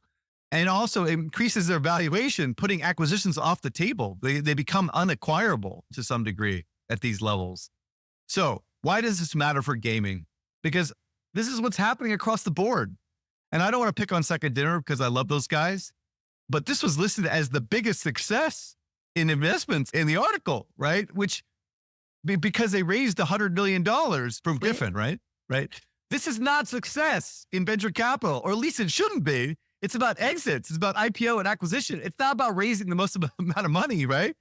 And also increases their valuation, putting acquisitions off the table. They become unacquirable to some degree at these levels. So why does this matter for gaming? Because this is what's happening across the board. And I don't want to pick on Second Dinner because I love those guys, but this was listed as the biggest success in investments in the article, right? Which, because they raised $100 million from Griffin, right? This is not success in venture capital, or at least it shouldn't be. It's about exits. It's about IPO and acquisition. It's not about raising the most amount of money, right?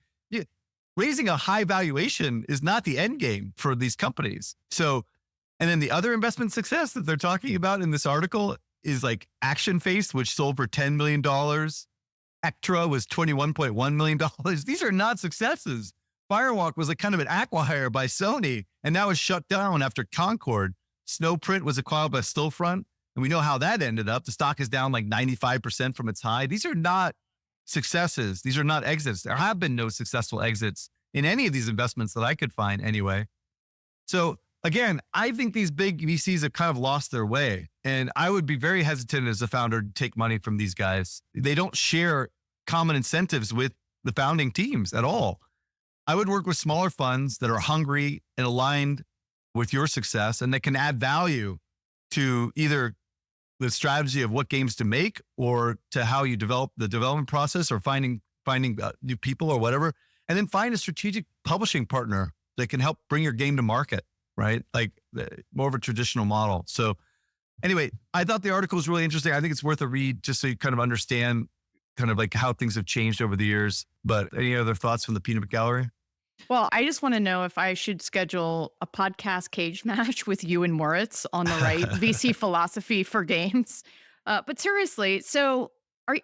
Raising a high valuation is not the end game for these companies. So, and then the other investment success that they're talking about in this article is like Action Face, which sold for $10 million. Ectra was $21.1 million. These are not successes. Firewalk was like kind of an acqui-hire by Sony, and now it's shut down after Concord. Snowprint was acquired by Stillfront, and we know how that ended up. The stock is down like 95% from its high. These are not successes. These are not exits. There have been no successful exits in any of these investments that I could find anyway. So again, I think these big VCs have kind of lost their way, and I would be very hesitant as a founder to take money from these guys. They don't share common incentives with the founding teams at all. I would work with smaller funds that are hungry and aligned with your success and that can add value to either the strategy of what games to make or to how you develop the development process or finding new people or whatever. And then find a strategic publishing partner that can help bring your game to market, right? Like more of a traditional model. So anyway, I thought the article was really interesting. I think it's worth a read just so you kind of understand kind of like how things have changed over the years. But any other thoughts from the Peanut Gallery? Well, I just want to know if I should schedule a podcast cage match with you and Moritz on the right VC philosophy for games. But seriously, so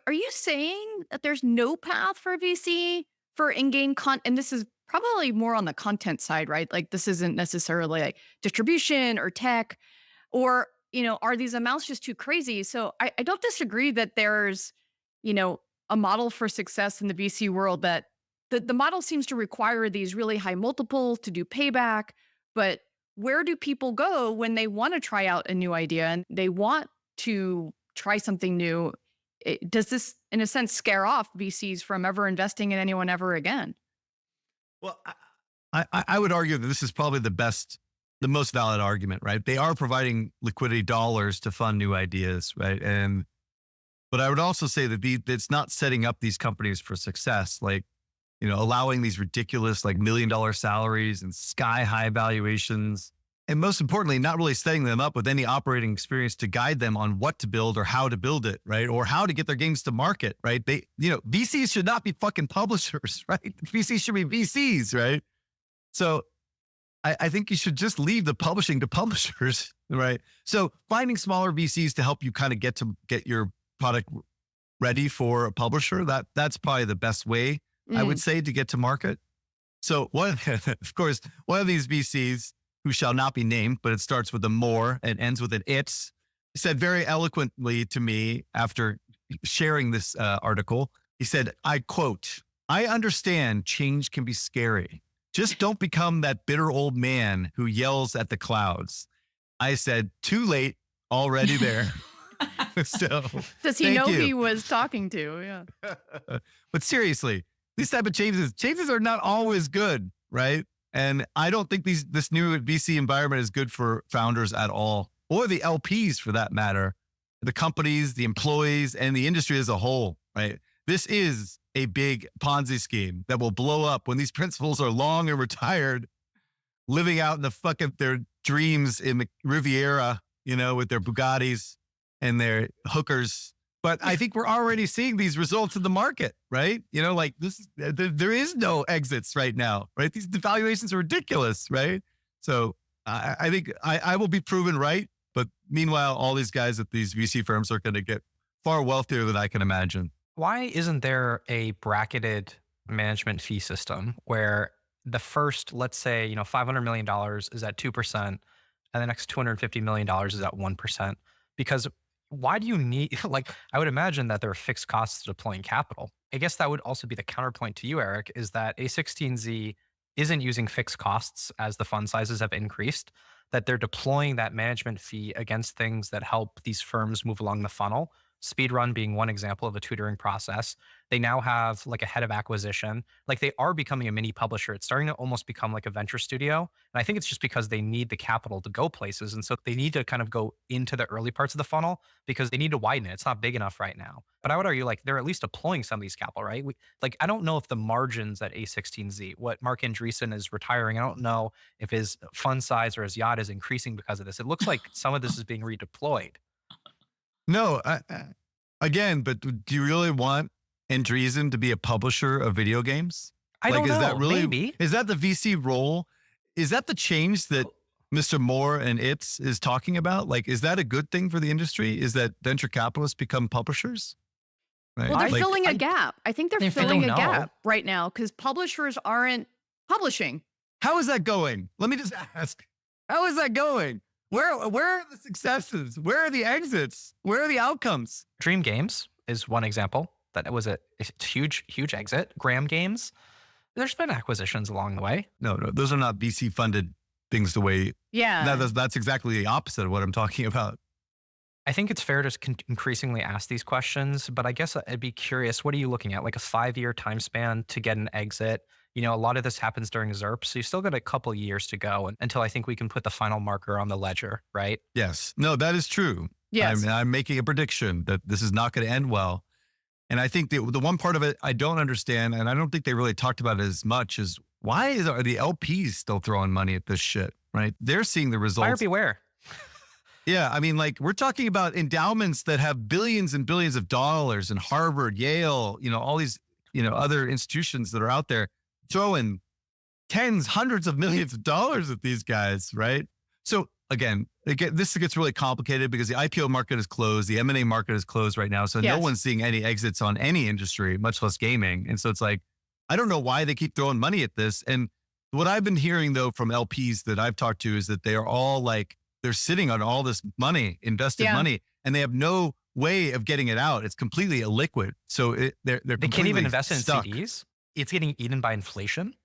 Are you saying that there's no path for VC for in-game content? And this is probably more on the content side, right? Like this isn't necessarily like distribution or tech, or are these amounts just too crazy? So I don't disagree that there's a model for success in the VC world, that the model seems to require these really high multiples to do payback. But where do people go when they want to try out a new idea and they want to try something new? Does this, in a sense, scare off VCs from ever investing in anyone ever again? Well, I would argue that this is probably the most valid argument, right? They are providing liquidity dollars to fund new ideas, right? But I would also say that it's not setting up these companies for success, like, allowing these ridiculous like $1 million salaries and sky high valuations. And most importantly, not really setting them up with any operating experience to guide them on what to build or how to build it, right? Or how to get their games to market, right? VCs should not be fucking publishers, right? VCs should be VCs, right? So I think you should just leave the publishing to publishers, right? So finding smaller VCs to help you kind of get your product ready for a publisher, that's probably the best way, I would say, to get to market. So of course, one of these VCs, who shall not be named, but it starts with a more and ends with an it, said very eloquently to me after sharing this article. He said, I quote, "I understand change can be scary. Just don't become that bitter old man who yells at the clouds." I said, too late, already there. So, does he know who he was talking to? Yeah. But seriously, these type of changes are not always good, right? And I don't think this new VC environment is good for founders at all, or the LPs for that matter, the companies, the employees, and the industry as a whole, right? This is a big Ponzi scheme that will blow up when these principals are long and retired, living out in their dreams in the Riviera, with their Bugattis and their hookers. But I think we're already seeing these results in the market, right? Like this, there is no exits right now, right? These valuations are ridiculous, right? So I think I will be proven right. But meanwhile, all these guys at these VC firms are going to get far wealthier than I can imagine. Why isn't there a bracketed management fee system where the first, let's say, $500 million is at 2%, and the next $250 million is at 1%? Because why do you need, I would imagine that there are fixed costs to deploying capital. I guess that would also be the counterpoint to you, Eric, is that A16Z isn't using fixed costs as the fund sizes have increased, that they're deploying that management fee against things that help these firms move along the funnel. Speedrun being one example of a tutoring process. They now have like a head of acquisition. Like they are becoming a mini publisher. It's starting to almost become like a venture studio. And I think it's just because they need the capital to go places. And so they need to kind of go into the early parts of the funnel because they need to widen it. It's not big enough right now. But I would argue like they're at least deploying some of these capital, right? I don't know if the margins at A16Z, what Mark Andreessen is retiring, I don't know if his fund size or his yacht is increasing because of this. It looks like some of this is being redeployed. No, again, but do you really want Andreessen to be a publisher of video games? I don't know. Is that really, maybe. Is that the VC role? Is that the change that Mr. Moore and is talking about? Is that a good thing for the industry? Is that venture capitalists become publishers? Right? Well, they're filling a gap. I think they're filling a gap right now because publishers aren't publishing. How is that going? Let me just ask. How is that going? Where are the successes? Where are the exits? Where are the outcomes? Dream Games is one example. That was a huge exit. Graham Games, there's been acquisitions along the way. No, those are not VC funded things the way. Yeah. That's exactly the opposite of what I'm talking about. I think it's fair to increasingly ask these questions, but I guess I'd be curious, what are you looking at? Like a 5-year time span to get an exit? A lot of this happens during ZERP, so you still got a couple years to go until I think we can put the final marker on the ledger, right? Yes. No, that is true. Yes. I'm making a prediction that this is not going to end well. And I think the one part of it I don't understand, and I don't think they really talked about it as much, is why are the LPs still throwing money at this shit, right? They're seeing the results. Buyer beware. Yeah, I mean, we're talking about endowments that have billions and billions of dollars, and Harvard, Yale, all these, other institutions that are out there throwing tens, hundreds of millions of dollars at these guys, right? So again, this gets really complicated because the IPO market is closed. The M&A market is closed right now. So no one's seeing any exits on any industry, much less gaming. And so it's like, I don't know why they keep throwing money at this. And what I've been hearing though from LPs that I've talked to is that they are all like, they're sitting on all this money, invested money, and they have no way of getting it out. It's completely illiquid. So they can't even invest in stuck. CDs. It's getting eaten by inflation.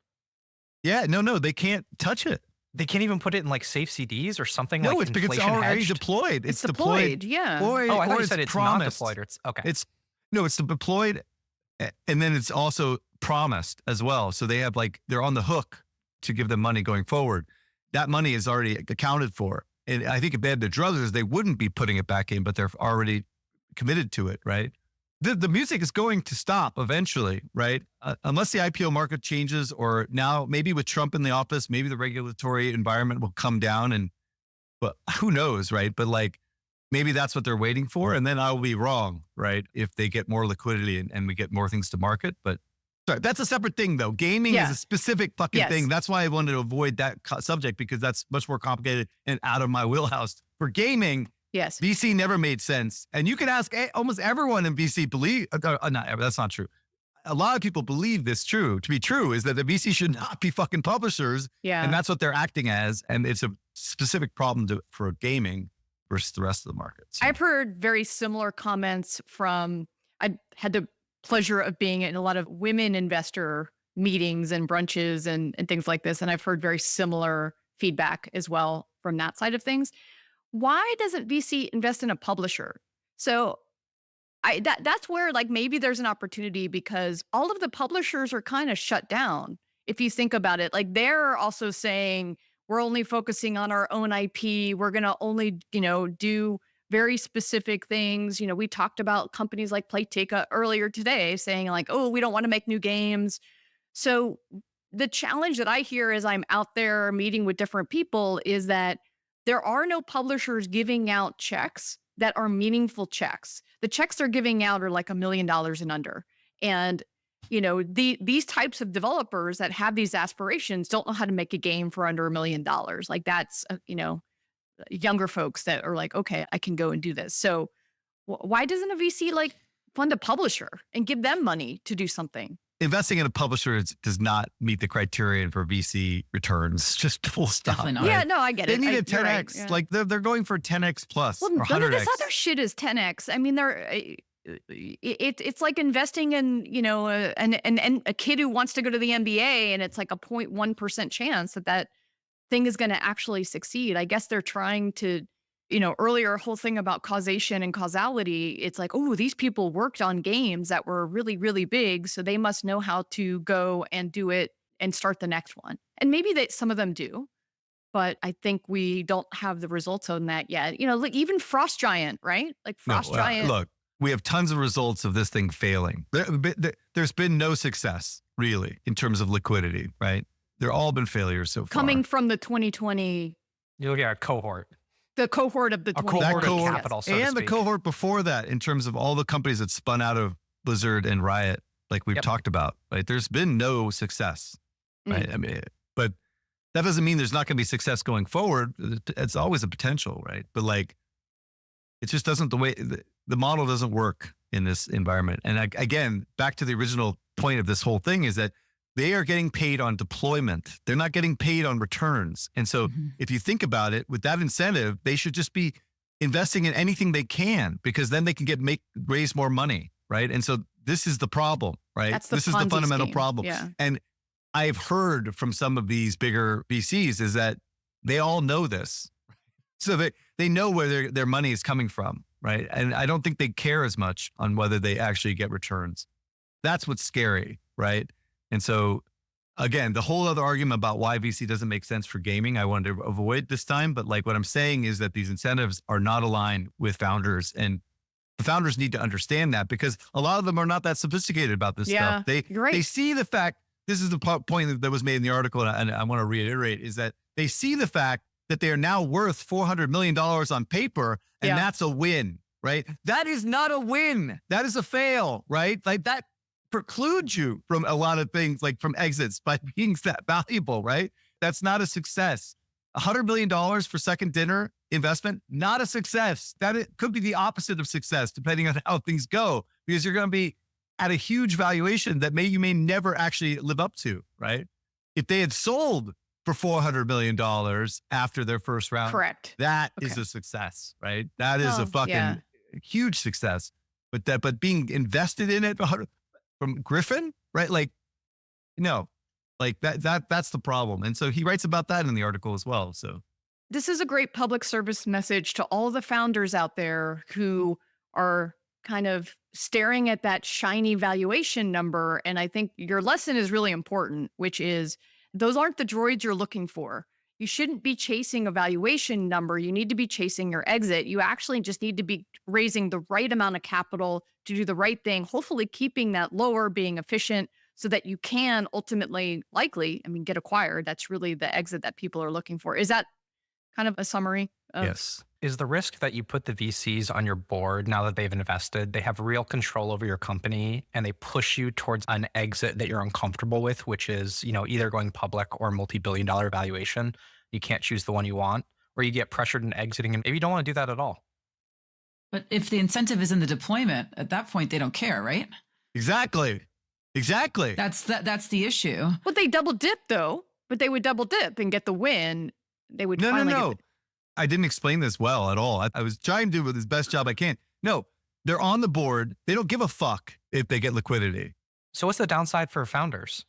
Yeah, no, they can't touch it. They can't even put it in like safe CDs or something. No, like it's because it's already deployed. It's deployed. Yeah. Oh, I thought you said it's not promised. deployed. Or it's okay. It's deployed, and then it's also promised as well. So they have they're on the hook to give them money going forward. That money is already accounted for. And I think if they had the druthers, they wouldn't be putting it back in, but they're already committed to it, right? The music is going to stop eventually, right? Unless the IPO market changes, or now maybe with Trump in the office, maybe the regulatory environment will come down, but who knows, right? But maybe that's what they're waiting for. And then I'll be wrong, right? If they get more liquidity and we get more things to market. But sorry, that's a separate thing though. Gaming is a specific fucking thing. That's why I wanted to avoid that subject, because that's much more complicated and out of my wheelhouse. For gaming, VC never made sense. And you can ask almost everyone in VC that's not true. A lot of people believe this to be true, is that the VC should not be fucking publishers. Yeah. And that's what they're acting as. And it's a specific problem for gaming versus the rest of the market. So. I've heard very similar comments I had the pleasure of being in a lot of women investor meetings and brunches and things like this. And I've heard very similar feedback as well from that side of things. Why doesn't VC invest in a publisher? So that's where maybe there's an opportunity, because all of the publishers are kind of shut down. If you think about it, they're also saying, we're only focusing on our own IP. We're going to only, do very specific things. We talked about companies like Playtika earlier today saying oh, we don't want to make new games. So the challenge that I hear as I'm out there meeting with different people is that there are no publishers giving out checks that are meaningful checks. The checks they're giving out are $1 million and under. And, these types of developers that have these aspirations don't know how to make a game for under $1 million. That's, younger folks that are okay, I can go and do this. So why doesn't a VC fund a publisher and give them money to do something? Investing in a publisher does not meet the criterion for VC returns. Just full stop. Definitely not. Right? Yeah, no, I get it. They need a 10x. Right, yeah. They're going for 10x plus or 100x. None of this other shit is 10x. I mean, it's like investing in a kid who wants to go to the NBA, and it's a 0.1% chance that thing is going to actually succeed. I guess they're trying to. Earlier whole thing about causation and causality, it's oh, these people worked on games that were really, really big, so they must know how to go and do it and start the next one. And maybe some of them do, but I think we don't have the results on that yet. Even Frost Giant, right? Giant. Look, we have tons of results of this thing failing. There's been no success, really, in terms of liquidity, right? They're all been failures so far. Coming from the 2020... You look at a cohort. The cohort of the 2020 capital, so and the cohort before that, in terms of all the companies that spun out of Blizzard and Riot, like we've talked about, right? There's been no success, right? I mean, but that doesn't mean there's not going to be success going forward. It's always a potential, right? But it just doesn't, the model doesn't work in this environment. And again, back to the original point of this whole thing is that they are getting paid on deployment. They're not getting paid on returns. And so if you think about it, with that incentive, they should just be investing in anything they can, because then they can raise more money, right? And so this is the problem, right? This is the fundamental problem. Yeah. And I've heard from some of these bigger VCs is that they all know this. So they know where their money is coming from, right? And I don't think they care as much on whether they actually get returns. That's what's scary, right? And so, again, the whole other argument about why VC doesn't make sense for gaming, I wanted to avoid this time. But what I'm saying is that these incentives are not aligned with founders, and the founders need to understand that, because a lot of them are not that sophisticated about this stuff. They see the fact, this is the point that was made in the article, and I want to reiterate, is that they see the fact that they are now worth $400 million on paper, and that's a win, right? That is not a win. That is a fail, right? That precludes you from a lot of things, from exits, by being that valuable, right? That's not a success. $100 million for second dinner investment, not a success. That it could be the opposite of success, depending on how things go, because you're going to be at a huge valuation that you may never actually live up to, right? If they had sold for $400 million after their first round, correct. That is a success, right? That is a fucking huge success. But being invested in it from Griffin, right? Like, no, like that's the problem. And so he writes about that in the article as well. So this is a great public service message to all the founders out there who are kind of staring at that shiny valuation number. And I think your lesson is really important, which is those aren't the droids you're looking for. You shouldn't be chasing a valuation number. You need to be chasing your exit. You actually just need to be raising the right amount of capital to do the right thing, hopefully keeping that lower, being efficient so that you can ultimately, likely, get acquired. That's really the exit that people are looking for. Is that kind of a summary? Yes. Is the risk that you put the VCs on your board now that they've invested, they have real control over your company and they push you towards an exit that you're uncomfortable with, which is, either going public or multi-billion-dollar valuation. You can't choose the one you want, or you get pressured into exiting and maybe you don't want to do that at all. But if the incentive is in the deployment, at that point, they don't care, right? Exactly. That's the issue. But they double dip though, but they would double dip and get the win. They would No. I didn't explain this well at all. I was trying to do with as best job I can. No, they're on the board. They don't give a fuck if they get liquidity. So what's the downside for founders?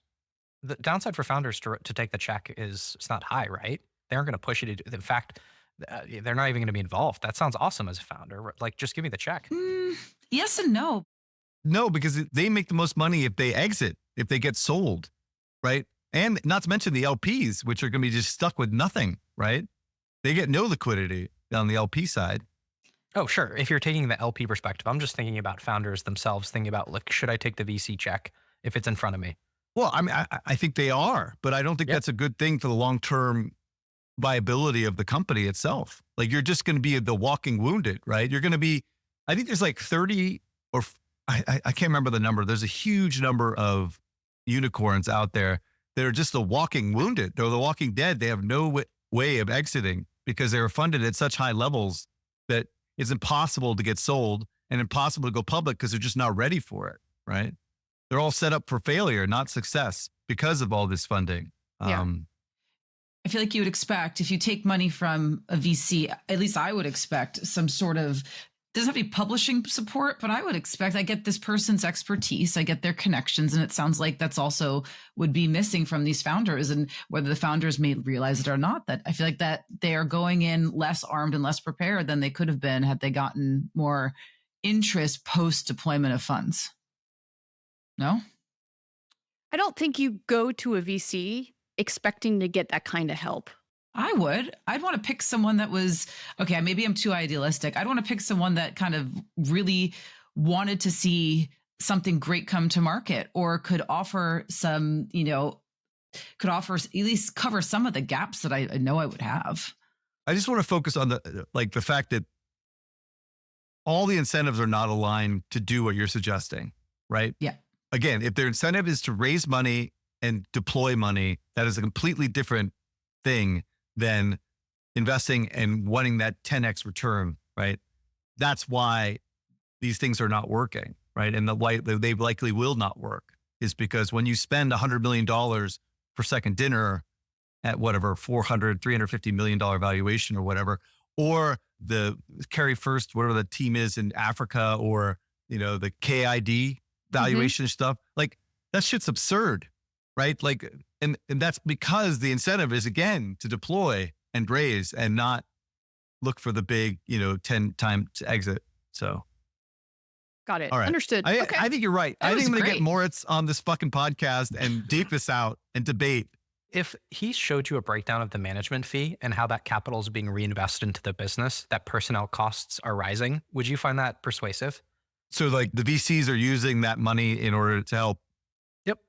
The downside for founders to take the check is it's not high, right? They aren't going to push you to do. In fact, they're not even going to be involved. That sounds awesome as a founder. Like, just give me the check. Yes and no. No, because they make the most money if they exit, if they get sold, right? And not to mention the LPs, which are going to be just stuck with nothing, right? They get no liquidity on the LP side. Oh, sure. If you're taking the LP perspective, I'm just thinking about founders themselves, thinking about, like, should I take the VC check if it's in front of me? Well, I think they are, but I don't think that's a good thing for the long-term viability of the company itself. Like, you're just going to be the walking wounded, right? You're going to be, I think there's like 30 or I can't remember the number. There's a huge number of unicorns out there that are just the walking wounded. They're the walking dead. They have no way of exiting because they were funded at such high levels that it's impossible to get sold and impossible to go public because they're just not ready for it, right? They're all set up for failure, not success, because of all this funding. Yeah. I feel like you would expect if you take money from a VC, at least I would expect some sort of, doesn't have to be publishing support, but I would expect I get this person's expertise, I get their connections, and it sounds like that's also would be missing from these founders. And whether the founders may realize it or not, that I feel like that they are going in less armed and less prepared than they could have been had they gotten more interest post deployment of funds. No? I don't think you go to a VC expecting to get that kind of help. I would. I'd want to pick someone that was, okay, maybe I'm too idealistic. I'd want to pick someone that kind of really wanted to see something great come to market or could offer some, could offer at least cover some of the gaps that I know I would have. I just want to focus on the fact that all the incentives are not aligned to do what you're suggesting, right? Yeah. Again, if their incentive is to raise money and deploy money, that is a completely different thing than investing and wanting that 10x return, right? That's why these things are not working, right? And they likely will not work is because when you spend $100 million for second dinner at whatever, $400, $350 million valuation or whatever, or the carry first, whatever the team is in Africa, or, the KID valuation stuff, like that shit's absurd, right? Like, and that's because the incentive is, again, to deploy and raise and not look for the big, 10 time to exit. So. Got it. All right. Understood. I Okay. think you're right. That I think was I'm going to great. get Moritz on this fucking podcast and deep this out and debate. If he showed you a breakdown of the management fee and how that capital is being reinvested into the business, that personnel costs are rising, would you find that persuasive? So like the VCs are using that money in order to help. Yep.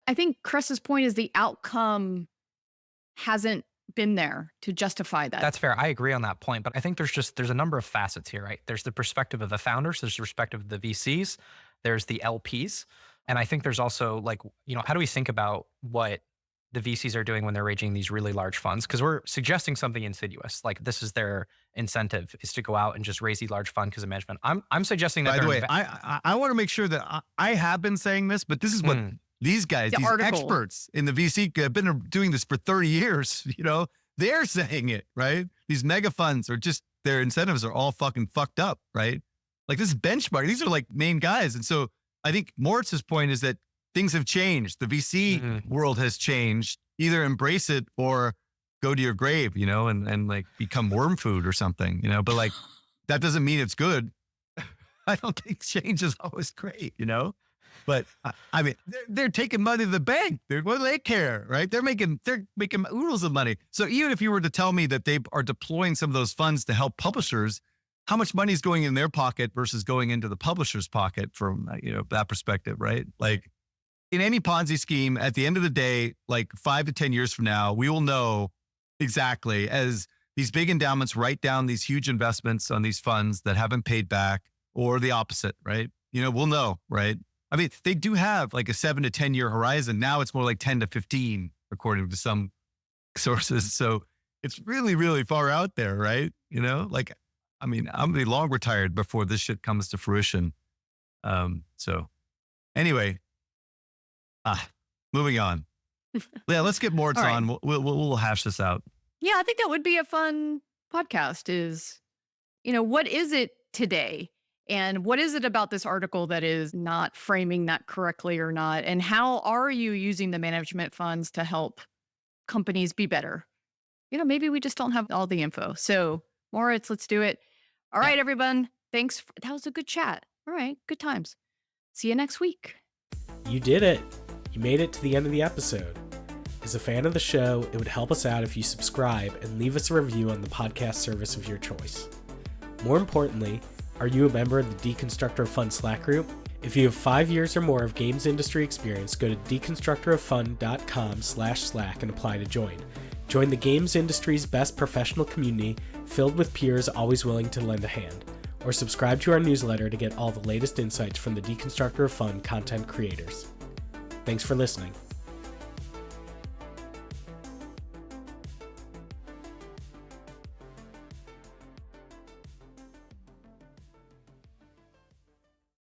I think Cress's point is the outcome hasn't been there to justify that. That's fair. I agree on that point, but I think there's a number of facets here, right? There's the perspective of the founders, there's the perspective of the VCs, there's the LPs. And I think there's also, like, how do we think about what the VCs are doing when they're raising these really large funds, because we're suggesting something insidious. Like this is their incentive, is to go out and just raise the large fund because of management. I'm suggesting that. By the way, I want to make sure that I have been saying this, but this is what these guys, these experts in the VC have been doing this for 30 years. You know, they're saying it, right? These mega funds are just, their incentives are all fucking fucked up, right? Like this benchmark, these are like main guys. And so I think Moritz's point is that things have changed. The VC world has changed. Either embrace it or go to your grave, you know, and like become worm food or something, you know, but like, that doesn't mean it's good. I don't think change is always great, you know, but I mean, they're taking money to the bank. What do they care, right? They're making oodles of money. So even if you were to tell me that they are deploying some of those funds to help publishers, how much money is going in their pocket versus going into the publisher's pocket from, you know, that perspective, right? Like, in any Ponzi scheme, at the end of the day, like 5 to 10 years from now, we will know exactly, as these big endowments write down these huge investments on these funds that haven't paid back, or the opposite, right? You know, we'll know, right? I mean, they do have like a 7 to 10 year horizon. Now it's more like 10 to 15, according to some sources. So it's really, really far out there, right? You know, like, I mean, I'm gonna be long retired before this shit comes to fruition. So anyway, moving on. Yeah, let's get Moritz on. Right. We'll hash this out. Yeah, I think that would be a fun podcast is, you know, what is it today? And what is it about this article that is not framing that correctly or not? And how are you using the management funds to help companies be better? You know, maybe we just don't have all the info. So Moritz, let's do it. All right, everyone. Thanks. That was a good chat. All right, good times. See you next week. You did it. You made it to the end of the episode. As a fan of the show, it would help us out if you subscribe and leave us a review on the podcast service of your choice. More importantly, are you a member of the Deconstructor of Fun Slack group? If you have 5 years or more of games industry experience, go to deconstructoroffun.com/Slack and apply to join. Join the games industry's best professional community filled with peers always willing to lend a hand. Or subscribe to our newsletter to get all the latest insights from the Deconstructor of Fun content creators. Thanks for listening.